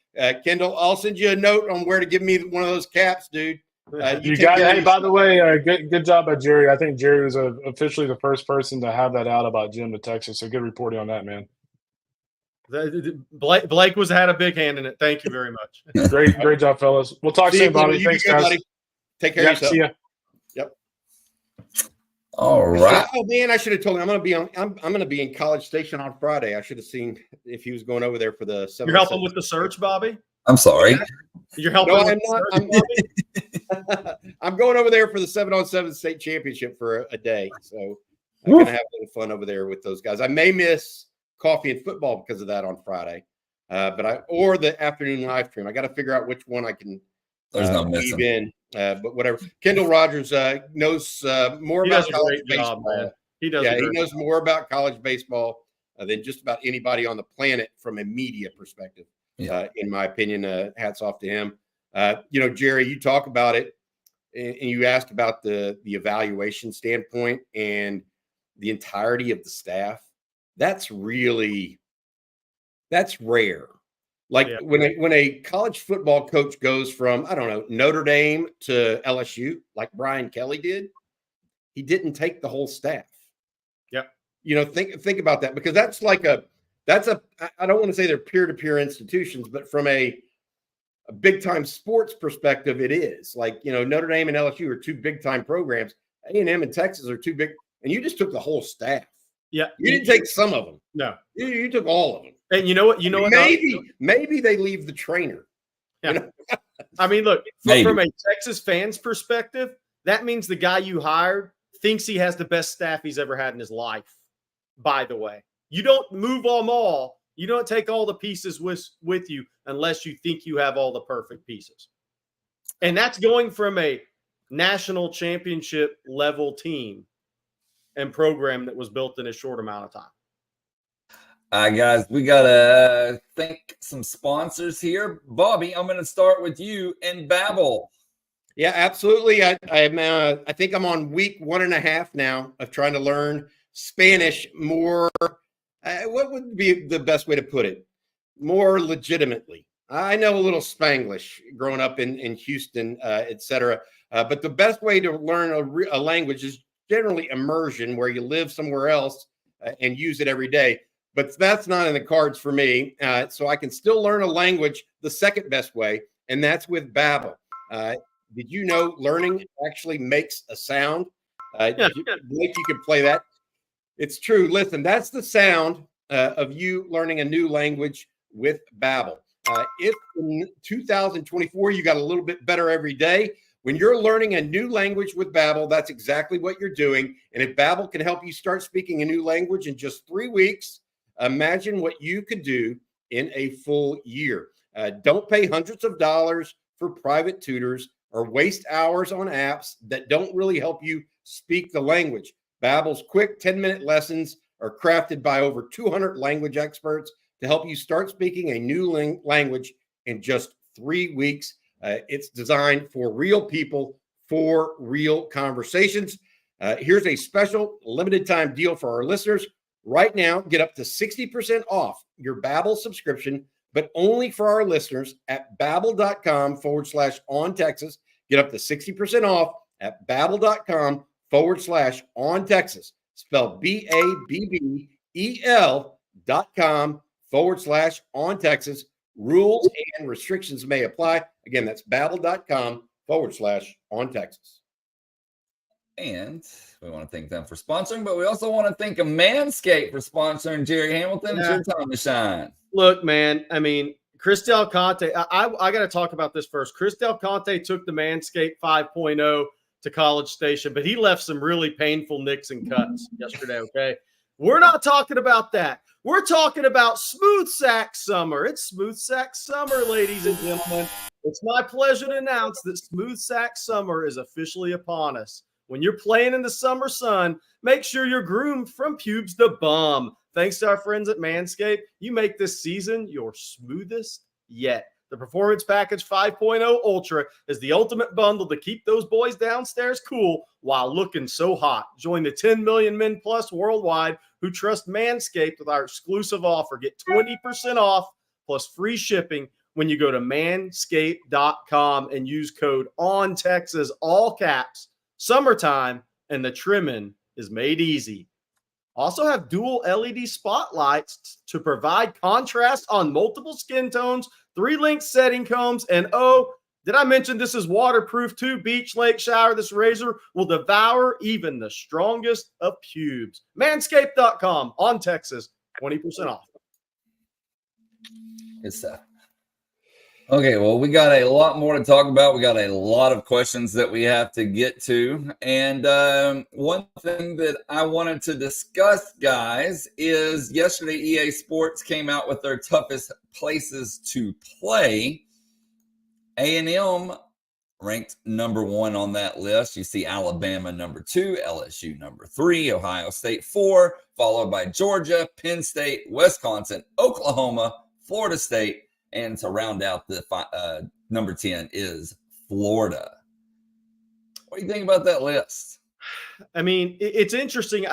Kendall, I'll send you a note on where to give me one of those caps, dude. You got it. Hey, by the way, good job by Jerry. I think Jerry was officially the first person to have that out about Jim to Texas. So good reporting on that, man. Blake had a big hand in it. Thank you very much. Great job, fellas. We'll talk soon, Bobby. Thanks, guys. Buddy. Take care of yourself. See ya. Yep. All right. Oh man, I should have told him I'm going to be in College Station on Friday. I should have seen if he was going over there for the. You're helping with the search, Bobby? I'm sorry. You're helping. No, I'm not. I'm going over there for the 7-on-7 state championship for a day. So I'm going to have a little fun over there with those guys. I may miss coffee and football because of that on Friday, or the afternoon live stream. I got to figure out which one I can weave in. But whatever. Kendall Rogers knows more about college baseball. He does. Yeah, he knows more about college baseball than just about anybody on the planet from a media perspective. Yeah. In my opinion, hats off to him. Jerry, you talk about it, and you asked about the evaluation standpoint and the entirety of the staff. That's rare. Like when a college football coach goes from, I don't know, Notre Dame to LSU, like Brian Kelly did, he didn't take the whole staff. Yeah. Think about that, because that's I don't want to say they're peer-to-peer institutions, but from a big-time sports perspective, it is. Like, Notre Dame and LSU are two big-time programs. A&M and Texas are two big, and you just took the whole staff. Yeah. You didn't take some of them. No. You took all of them. And you know what? Maybe they leave the trainer. Yeah. I mean, look, from a Texas fan's perspective, that means the guy you hired thinks he has the best staff he's ever had in his life, by the way. You don't move them all. You don't take all the pieces with you unless you think you have all the perfect pieces. And that's going from a national championship level team and program that was built in a short amount of time. All right, guys, we got to thank some sponsors here. Bobby, I'm going to start with you and Babbel. Yeah, absolutely. I think I'm on week 1.5 now of trying to learn Spanish more. What would be the best way to put it? More legitimately. I know a little Spanglish growing up in Houston, etc. But the best way to learn a language is generally immersion, where you live somewhere else and use it every day. But that's not in the cards for me. So I can still learn a language the second best way, and that's with Babbel. Did you know learning actually makes a sound? Blake, you can play that. It's true. Listen, that's the sound of you learning a new language with Babbel. If in 2024 you got a little bit better every day, when you're learning a new language with Babbel, that's exactly what you're doing. And if Babbel can help you start speaking a new language in just 3 weeks, imagine what you could do in a full year. Don't pay hundreds of dollars for private tutors or waste hours on apps that don't really help you speak the language. Babbel's quick 10-minute lessons are crafted by over 200 language experts to help you start speaking a new language in just 3 weeks. It's designed for real people, for real conversations. Here's a special limited time deal for our listeners. Right now, get up to 60% off your Babbel subscription, but only for our listeners at babbel.com/OnTexas. Get up to 60% off at babbel.com/OnTexas. Spelled BABBEL.com/OnTexas. Rules and restrictions may apply. Again, that's babbel.com/on-Texas. And we want to thank them for sponsoring, but we also want to thank Manscaped for sponsoring Jerry Hamilton. It's your time to shine. Look, man, I mean, Christel Conte, I got to talk about this first. Christel Conte took the Manscaped 5.0 to College Station, but he left some really painful nicks and cuts yesterday, okay? We're not talking about that. We're talking about Smooth Sack Summer. It's Smooth Sack Summer, ladies and gentlemen. It's my pleasure to announce that Smooth Sack Summer is officially upon us. When you're playing in the summer sun, make sure you're groomed from pubes to bum. Thanks to our friends at Manscaped, you make this season your smoothest yet. The Performance Package 5.0 Ultra is the ultimate bundle to keep those boys downstairs cool while looking so hot. Join the 10 million men plus worldwide who trust Manscaped with our exclusive offer. Get 20% off plus free shipping when you go to manscaped.com and use code ONTEXAS, all caps, summertime, and the trimming is made easy. Also have dual LED spotlights to provide contrast on multiple skin tones, 3-link setting combs, and oh, did I mention this is waterproof too? Beach, lake, shower. This razor will devour even the strongest of pubes. Manscaped.com, on Texas, 20% off. Good stuff. Okay, well, we got a lot more to talk about. We got a lot of questions that we have to get to. And one thing that I wanted to discuss, guys, is yesterday EA Sports came out with their toughest places to play. A&M ranked number 1 on that list. You see Alabama number 2, LSU number 3, Ohio State 4, followed by Georgia, Penn State, Wisconsin, Oklahoma, Florida State, and to round out the number 10 is Florida. What do you think about that list? I mean, it's interesting.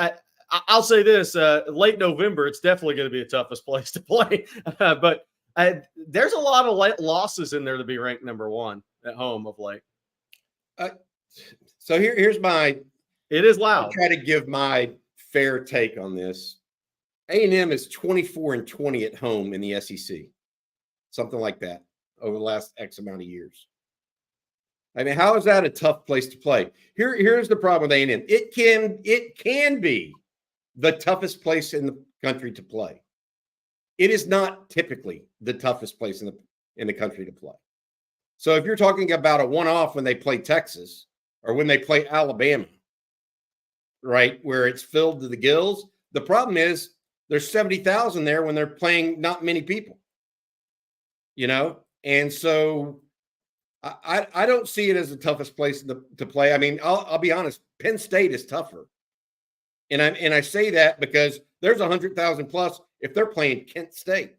I'll say this, late November, it's definitely going to be the toughest place to play. But there's a lot of losses in there to be ranked number 1 at home of late. So here's my. It is loud. I'll try to give my fair take on this. A&M is 24-20 at home in the SEC, something like that over the last X amount of years. I mean, how is that a tough place to play? Here's the problem with A&M. It can be the toughest place in the country to play. It is not typically the toughest place in the country to play. So if you're talking about a one-off when they play Texas or when they play Alabama, right, where it's filled to the gills, the problem is there's 70,000 there when they're playing not many people, you know? And so I don't see it as the toughest place to play. I mean, I'll be honest, Penn State is tougher. And I say that because there's 100,000 plus if they're playing Kent State.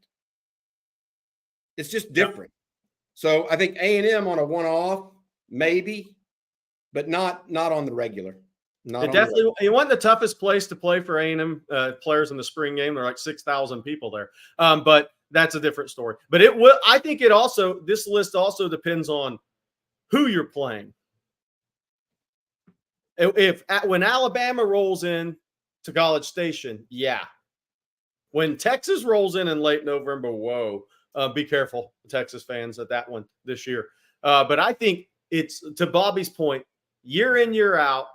It's just different. Yeah. So I think A&M on a one-off, maybe, but not on the regular. It wasn't the toughest place to play for A&M players in the spring game. There are like 6,000 people there. But that's a different story. But it will. I think this list also depends on who you're playing. When Alabama rolls in to College Station, yeah. When Texas rolls in late November, whoa, be careful, Texas fans, at that one this year. But I think it's, to Bobby's point, year in, year out,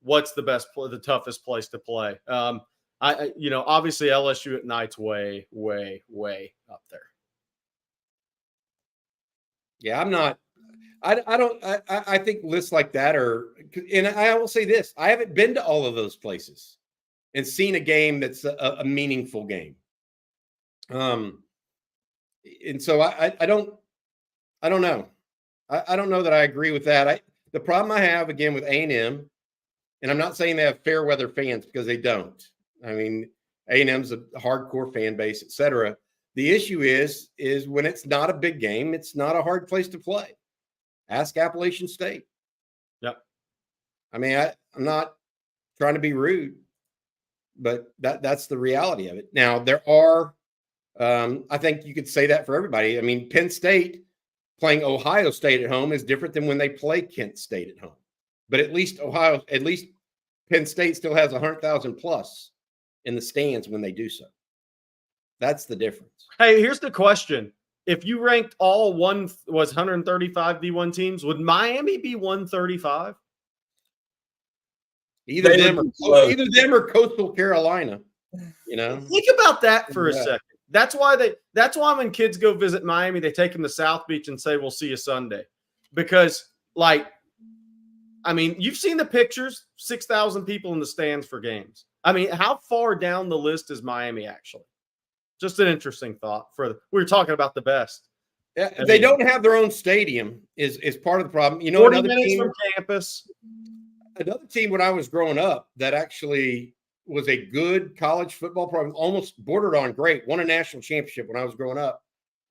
what's the toughest place to play? Obviously LSU at night's way, way, way up there. Yeah, I'm not. I think lists like that are, and I will say this: I haven't been to all of those places and seen a game that's a meaningful game. And so I don't know. I don't know that I agree with that. The problem I have again with A&M, and I'm not saying they have fair weather fans because they don't. I mean, A&M's a hardcore fan base, et cetera. The issue is when it's not a big game, it's not a hard place to play. Ask Appalachian State. Yep. I mean, I'm not trying to be rude, but that's the reality of it. Now, there are, I think you could say that for everybody. I mean, Penn State playing Ohio State at home is different than when they play Kent State at home. But at least Penn State still has 100,000 plus in the stands when they do so. That's the difference. Hey, here's the question. if you ranked all 135 D1 teams, would Miami be 135? Either them or Coastal Carolina. You know, think about that for a second. That's why when kids go visit Miami, they take them to South Beach and say, "We'll see you Sunday," because you've seen the pictures, 6,000 people in the stands for games. I mean, how far down the list is Miami actually? Just an interesting thought. We were talking about the best. Yeah, they don't have their own stadium is part of the problem. You know, 40 another minutes team from campus. Another team when I was growing up that actually was a good college football program, almost bordered on great, won a national championship when I was growing up,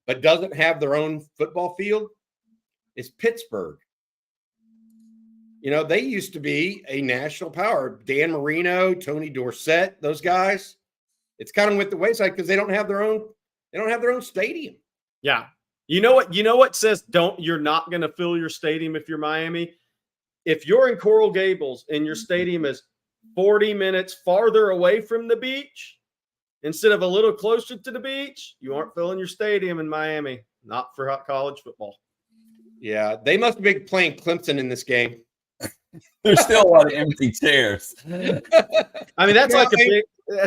but doesn't have their own football field, is Pittsburgh. You know, they used to be a national power. Dan Marino, Tony Dorsett, those guys. It's kind of went the wayside because they don't have their own stadium. Yeah. You know what says you're not going to fill your stadium if you're Miami? If you're in Coral Gables and your stadium is 40 minutes farther away from the beach instead of a little closer to the beach, you aren't filling your stadium in Miami. Not for college football. Yeah, they must have been playing Clemson in this game. There's still a lot of empty chairs. I mean, that's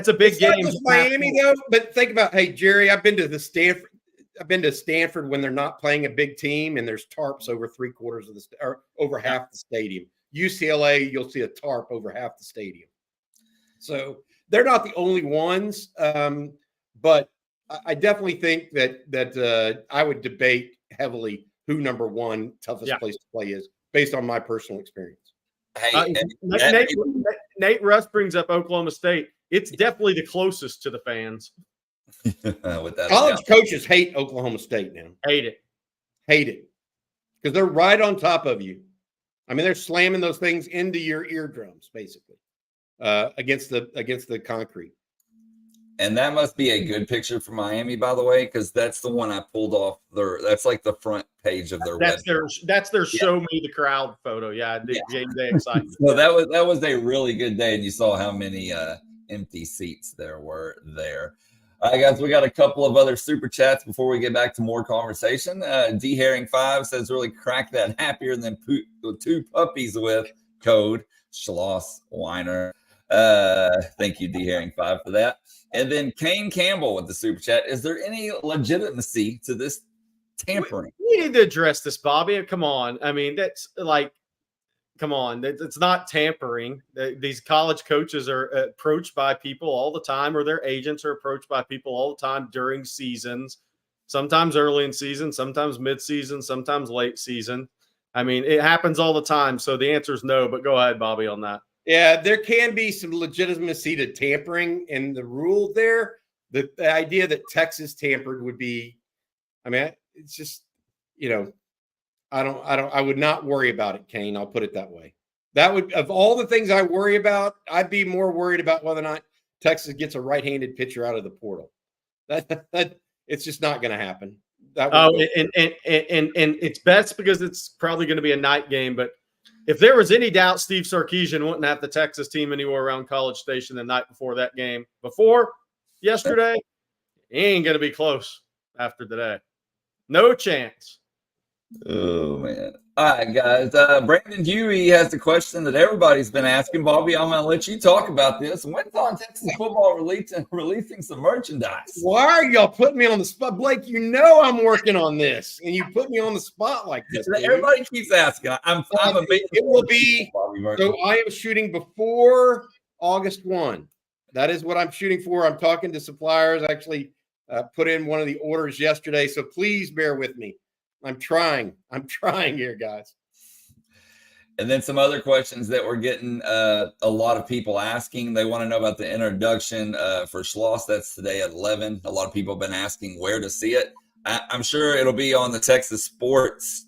a big game. Not just Miami though, but think about, hey, Jerry, I've been to Stanford when they're not playing a big team and there's tarps over three-quarters of or over half the stadium. UCLA, you'll see a tarp over half the stadium. So they're not the only ones, but I definitely think that I would debate heavily who number one toughest place to play is based on my personal experience. Hey, Nate Russ brings up Oklahoma State. It's definitely the closest to the fans. College coaches hate Oklahoma State now. Hate it because they're right on top of you. I mean, they're slamming those things into your eardrums, basically, against the concrete. And that must be a good picture for Miami, by the way, because that's the one I pulled off that's like the front page of their website. That's their show me the crowd photo. Yeah, game day excitement. So that was a really good day, and you saw how many empty seats there were there. All right, guys, we got a couple of other super chats before we get back to more conversation. D Herring 5 says, really crack that happier than two puppies with code Schloss Weiner. Thank you, D Herring 5, for that. And then Kane Campbell with the super chat. Is there any legitimacy to this tampering? We need to address this, Bobby. Come on. I mean, come on. It's not tampering. These college coaches are approached by people all the time, or their agents are approached by people all the time during seasons, sometimes early in season, sometimes mid-season, sometimes late season. I mean, it happens all the time. So the answer is no, but go ahead, Bobby, on that. Yeah, there can be some legitimacy to tampering, and the rule there, the idea that Texas tampered would be, I mean, it's just, you know, I would not worry about it, Kane. I'll put it that way. That would, of all the things I worry about, I'd be more worried about whether or not Texas gets a right-handed pitcher out of the portal. That it's just not going to happen. And it's best because it's probably going to be a night game, but if there was any doubt Steve Sarkisian wouldn't have the Texas team anywhere around College Station the night before that game. Before yesterday, he ain't going to be close after today. No chance. Oh, man. All right, guys. Brandon Huey has the question that everybody's been asking. Bobby, I'm going to let you talk about this. When's on Texas football releasing some merchandise? Why are y'all putting me on the spot? Blake, you know I'm working on this, and you put me on the spot like this. Everybody keeps asking. I'm amazed. It will be – so I am shooting before August 1. That is what I'm shooting for. I'm talking to suppliers. I actually put in one of the orders yesterday, so please bear with me. I'm trying here, guys. And then some other questions that we're getting a lot of people asking. They want to know about the introduction for Schloss. That's today at 11. A lot of people have been asking where to see it. I'm sure it'll be on the Texas Sports.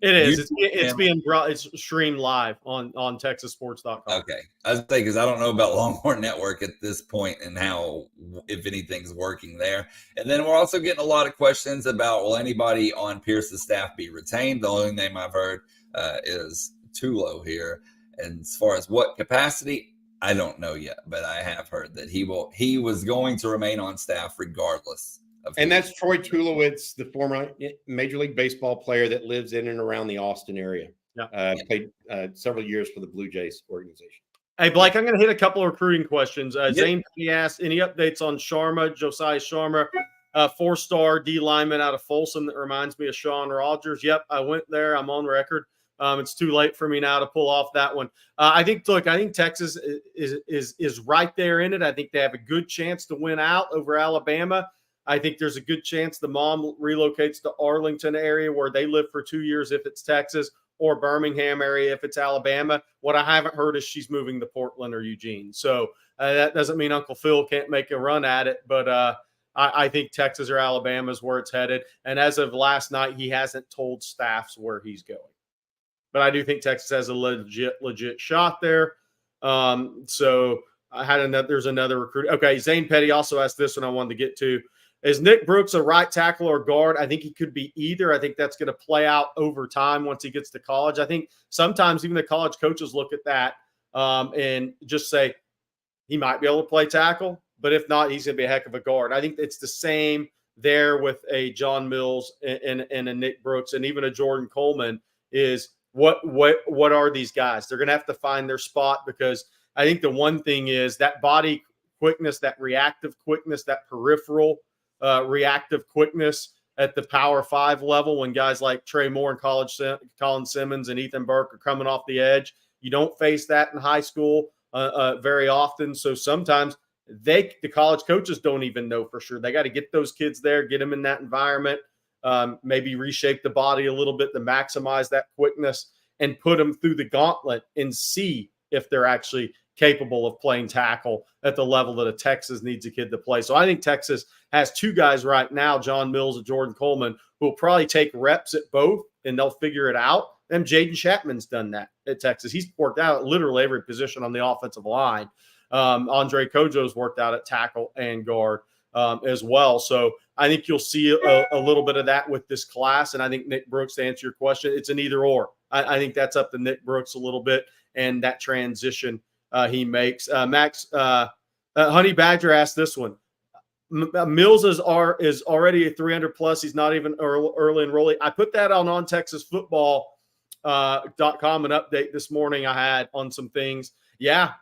It is. It's being brought. It's streamed live on TexasSports.com. Okay, I was saying because I don't know about Longhorn Network at this point and how, if anything's working there. And then we're also getting a lot of questions about, will anybody on Pierce's staff be retained? The only name I've heard is Tulo here. And as far as what capacity, I don't know yet, but I have heard that he was going to remain on staff regardless And that's Troy Tulowitz, the former Major League Baseball player that lives in and around the Austin area. Yeah. Played several years for the Blue Jays organization. Hey, Blake, I'm going to hit a couple of recruiting questions. Zane P. asked, any updates on Sharma, Josiah Sharma, 4-star D lineman out of Folsom that reminds me of Sean Rogers? Yep, I went there. I'm on record. It's too late for me now to pull off that one. I think Texas is right there in it. I think they have a good chance to win out over Alabama. I think there's a good chance the mom relocates to Arlington area where they live for 2 years if it's Texas, or Birmingham area if it's Alabama. What I haven't heard is she's moving to Portland or Eugene. So that doesn't mean Uncle Phil can't make a run at it, but I think Texas or Alabama is where it's headed. And as of last night, he hasn't told staffs where he's going. But I do think Texas has a legit shot there. So I had there's another recruit. Okay, Zane Petty also asked this one I wanted to get to. Is Nick Brooks a right tackle or guard? I think he could be either. I think that's going to play out over time once he gets to college. I think sometimes even the college coaches look at that and just say he might be able to play tackle, but if not, he's going to be a heck of a guard. I think it's the same there with a John Mills and a Nick Brooks and even a Jordan Coleman is what are these guys? They're going to have to find their spot, because I think the one thing is that body quickness, that reactive quickness, that peripheral reactive quickness at the Power 5 level when guys like Trey Moore and Colin Simmons and Ethan Burke are coming off the edge. You don't face that in high school very often. So sometimes the college coaches don't even know for sure. They got to get those kids there, get them in that environment, maybe reshape the body a little bit to maximize that quickness and put them through the gauntlet and see if they're actually capable of playing tackle at the level that a Texas needs a kid to play. So I think Texas has two guys right now, John Mills and Jordan Coleman, who will probably take reps at both and they'll figure it out. And Jaden Chapman's done that at Texas. He's worked out at literally every position on the offensive line. Andre Kojo's worked out at tackle and guard as well. So I think you'll see a little bit of that with this class. And I think Nick Brooks, to answer your question, it's an either or. I think that's up to Nick Brooks a little bit and that transition he makes. Max Honey Badger asked this one. Mills is already a 300 plus. He's not even early enrollee. I put that on TexasFootball.com an update this morning I had on some things. Yeah,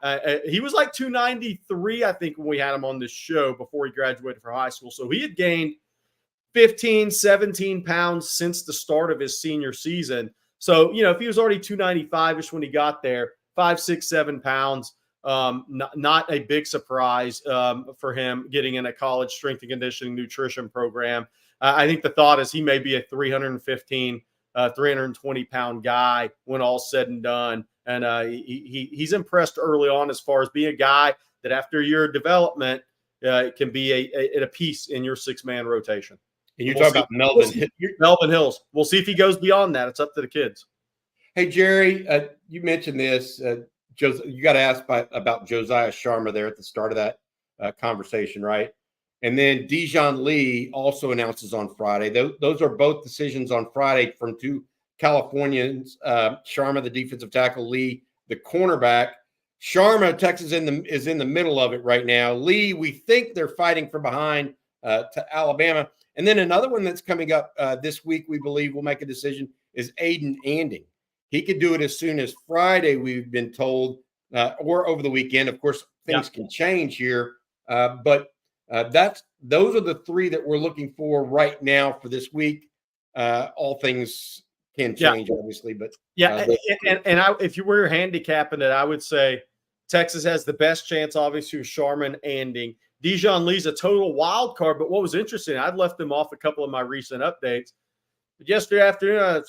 he was like 293, I think, when we had him on this show before he graduated from high school. So he had gained 15, 17 pounds since the start of his senior season. So, if he was already 295-ish when he got there, 5, 6, 7 pounds, not a big surprise for him getting in a college strength and conditioning nutrition program. I think the thought is he may be a 315, 320-pound guy when all's said and done. And he's impressed early on as far as being a guy that after a year of development can be a piece in your six-man rotation. And you're talking about Melvin Hills. We'll see if he goes beyond that. It's up to the kids. Hey, Jerry, you mentioned this. You got to ask about Josiah Sharma there at the start of that conversation, right? And then Dijon Lee also announces on Friday. Those are both decisions on Friday from two Californians. Sharma, the defensive tackle, Lee, the cornerback. Sharma, Texas is in the middle of it right now. Lee, we think they're fighting from behind to Alabama. And then another one that's coming up this week, we believe will make a decision, is Aiden Anding. He could do it as soon as Friday, we've been told, or over the weekend. Of course, things can change here, but those are the three that we're looking for right now for this week. All things can change, obviously, but if you were handicapping it, I would say Texas has the best chance, obviously, with Sharman Anding. Dijon Lee's a total wild card, but what was interesting, I'd left him off a couple of my recent updates. But yesterday afternoon,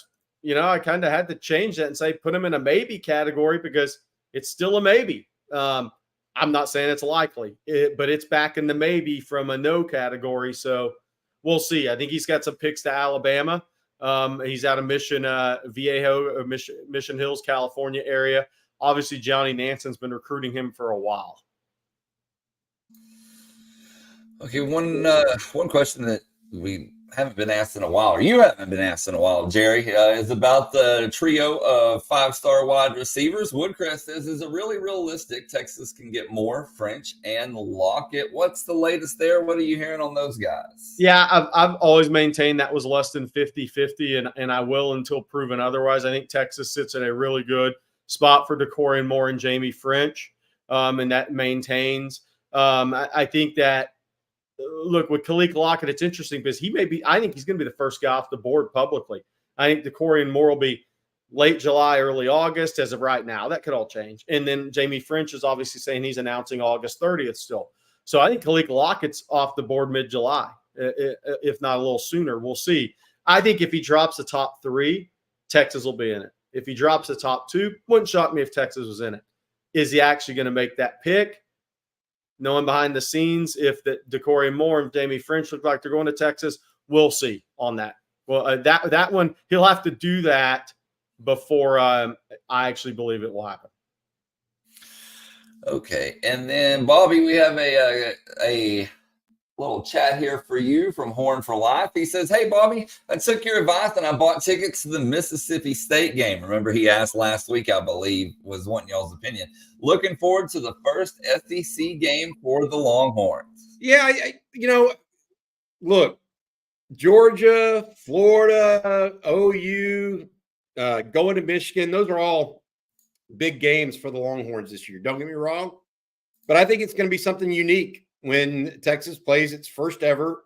I kind of had to change that and say put him in a maybe category because it's still a maybe. I'm not saying it's likely, but it's back in the maybe from a no category. So we'll see. I think he's got some picks to Alabama. He's out of Mission Viejo, Mission Hills, California area. Obviously, Johnny Nanson's been recruiting him for a while. Okay, one question that we haven't been asked in a while, or you haven't been asked in a while, Jerry, is about the trio of 5-star wide receivers. Woodcrest says, is it really realistic Texas can get more, French and Lockett? What's the latest there? What are you hearing on those guys? Yeah, I've always maintained that was less than 50-50, and I will until proven otherwise. I think Texas sits in a really good spot for DeCorian Moore and Jamie French, and that maintains. I think that, look, with Khalil Lockett, it's interesting because I think he's going to be the first guy off the board publicly. I think DeCorian Moore will be late July, early August as of right now. That could all change. And then Jamie French is obviously saying he's announcing August 30th still. So I think Khalil Lockett's off the board mid-July, if not a little sooner. We'll see. I think if he drops the top 3, Texas will be in it. If he drops the top 2, wouldn't shock me if Texas was in it. Is he actually going to make that pick? Knowing behind the scenes, if the DeCorian Moore and Jamie French look like they're going to Texas, we'll see on that. Well, that one, he'll have to do that before I actually believe it will happen. Okay. And then, Bobby, we have a little chat here for you from Horn for Life. He says, hey, Bobby, I took your advice and I bought tickets to the Mississippi State game. Remember, he asked last week, I believe, was wanting y'all's opinion. Looking forward to the first SEC game for the Longhorns. Yeah, look, Georgia, Florida, OU, going to Michigan, those are all big games for the Longhorns this year. Don't get me wrong, but I think it's going to be something unique when Texas plays its first ever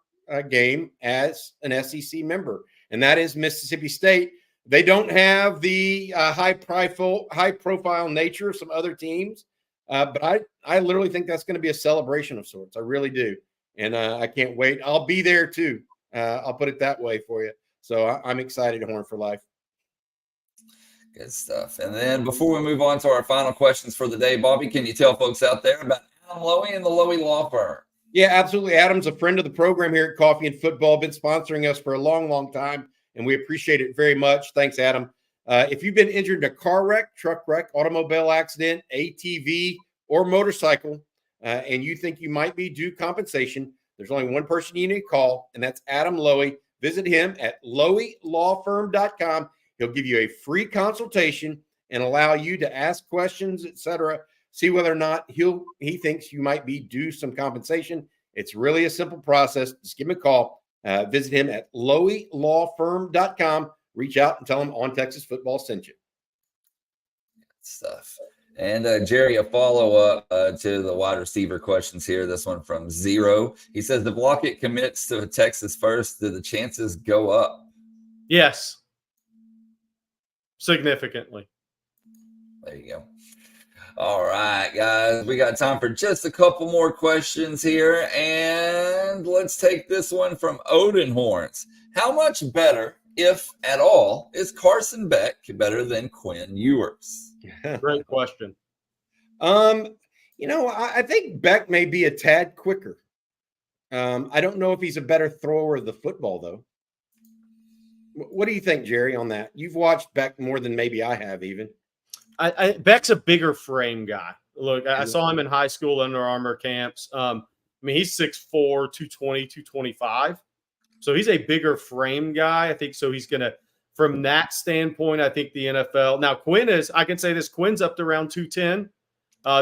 game as an SEC member, and that is Mississippi State. They don't have the high-profile nature of some other teams, but I literally think that's going to be a celebration of sorts. I really do, and I can't wait. I'll be there too. I'll put it that way for you. So I'm excited, Horn for Life. Good stuff. And then before we move on to our final questions for the day, Bobby, can you tell folks out there about Adam Lowy and the Lowy Law Firm? Yeah, absolutely. Adam's a friend of the program here at Coffee and Football, been sponsoring us for a long, long time, and we appreciate it very much. Thanks, Adam. If you've been injured in a car wreck, truck wreck, automobile accident, ATV, or motorcycle, and you think you might be due compensation, there's only one person you need to call, and that's Adam Lowy. Visit him at loweylawfirm.com. He'll give you a free consultation and allow you to ask questions, etc. See whether or not he thinks you might be due some compensation. It's really a simple process. Just give him a call. Visit him at loweylawfirm.com. Reach out and tell him On Texas Football sent you. Good stuff. And Jerry, a follow-up to the wide receiver questions here. This one from Zero. He says, if Lockett commits to Texas first, do the chances go up? Yes. Significantly. There you go. All right, guys. We got time for just a couple more questions here. And let's take this one from Odin Horns. How much better, if at all, is Carson Beck better than Quinn Ewers? Great question. I think Beck may be a tad quicker. I don't know if he's a better thrower of the football, though. What do you think, Jerry, on that? You've watched Beck more than maybe I have even. Beck's a bigger frame guy. Look, I saw him in high school Under Armour camps. He's 6'4", 220, 225. So he's a bigger frame guy. I think so. He's going to, from that standpoint, I think the NFL. Now, I can say this, Quinn's up to around 210.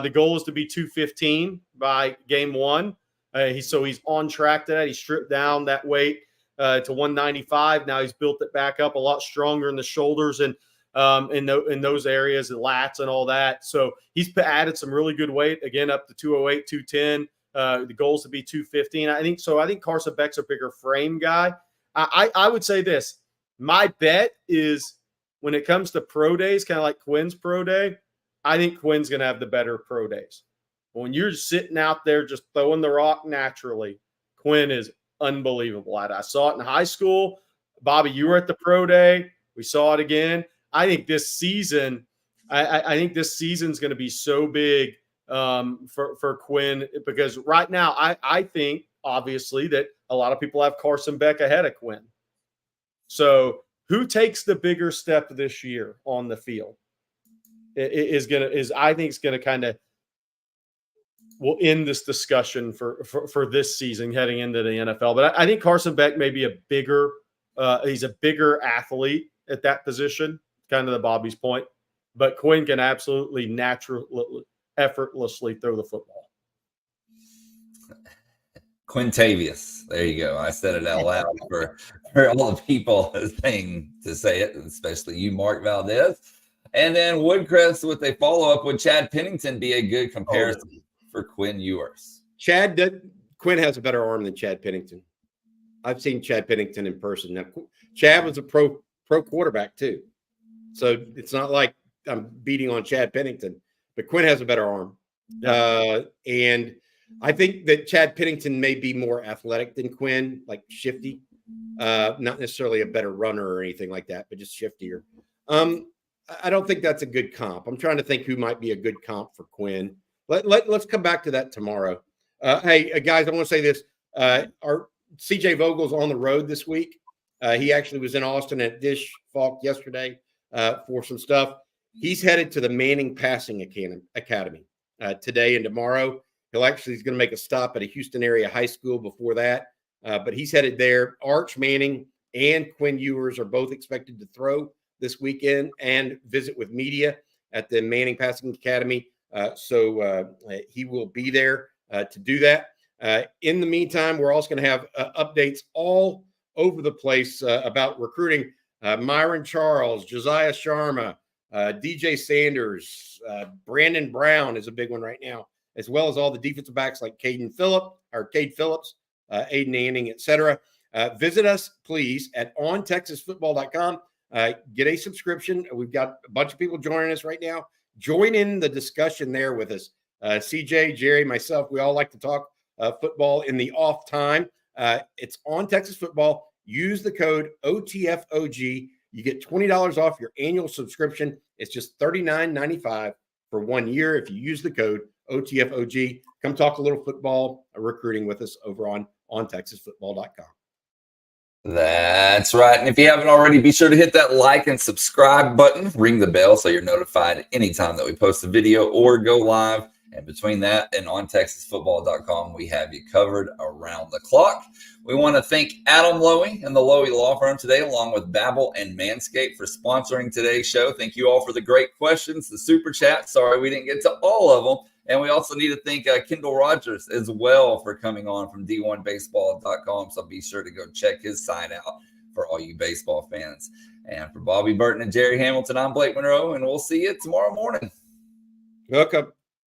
The goal is to be 215 by game 1. He's on track to that. He stripped down that weight to 195. Now he's built it back up a lot stronger in the shoulders and in those areas, the lats and all that. So he's added some really good weight, again, up to 208, 210. The goal is to be 215. I think Carson Beck's a bigger frame guy. I would say this. My bet is when it comes to pro days, kind of like Quinn's pro day, I think Quinn's going to have the better pro days. When you're sitting out there just throwing the rock naturally, Quinn is unbelievable at it. I saw it in high school. Bobby, you were at the pro day. We saw it again. I think this season, I think this season's going to be so big for Quinn because right now I think obviously that a lot of people have Carson Beck ahead of Quinn. So who takes the bigger step this year on the field I think it's going to kind of will end this discussion for this season heading into the NFL. But I think Carson Beck may be he's a bigger athlete at that position, kind of the Bobby's point. But Quinn can absolutely effortlessly throw the football. Quintavious. There you go. I said it out loud for all the people saying to say it, especially you, Mark Valdez. And then Woodcrest with a follow-up. Would Chad Pennington be a good comparison for Quinn Ewers? Quinn has a better arm than Chad Pennington. I've seen Chad Pennington in person. Now, Chad was a pro quarterback too. So it's not like I'm beating on Chad Pennington, but Quinn has a better arm. And I think that Chad Pennington may be more athletic than Quinn, like shifty, not necessarily a better runner or anything like that, but just shiftier. I don't think that's a good comp. I'm trying to think who might be a good comp for Quinn. Let's come back to that tomorrow. Hey, guys, I want to say this. Our CJ Vogel's on the road this week. He actually was in Austin at Dish Falk yesterday for some stuff. He's headed to the Manning Passing Academy today and tomorrow. He's going to make a stop at a Houston area high school before that, but he's headed there. Arch Manning and Quinn Ewers are both expected to throw this weekend and visit with media at the Manning Passing Academy. So he will be there to do that. In the meantime, we're also going to have updates all over the place about recruiting. Myron Charles, Josiah Sharma, DJ Sanders, Brandon Brown is a big one right now, as well as all the defensive backs like Cade Phillips, Aiden Anning, etc. Visit us, please, at ontexasfootball.com. Get a subscription. We've got a bunch of people joining us right now. Join in the discussion there with us. CJ, Jerry, myself, we all like to talk football in the off time. It's On Texas Football. Use the code OTFOG. You get $20 off your annual subscription. It's just $39.95 for 1 year if you use the code OTFOG. Come talk a little football recruiting with us over on ontexasfootball.com. That's right. And if you haven't already, be sure to hit that like and subscribe button. Ring the bell so you're notified anytime that we post a video or go live. And between that and ontexasfootball.com, we have you covered around the clock. We want to thank Adam Lowy and the Lowy Law Firm today, along with Babbel and Manscaped for sponsoring today's show. Thank you all for the great questions, the super chat. Sorry we didn't get to all of them. And we also need to thank Kendall Rogers as well for coming on from D1Baseball.com. So be sure to go check his site out for all you baseball fans. And for Bobby Burton and Jerry Hamilton, I'm Blake Monroe, and we'll see you tomorrow morning. Welcome.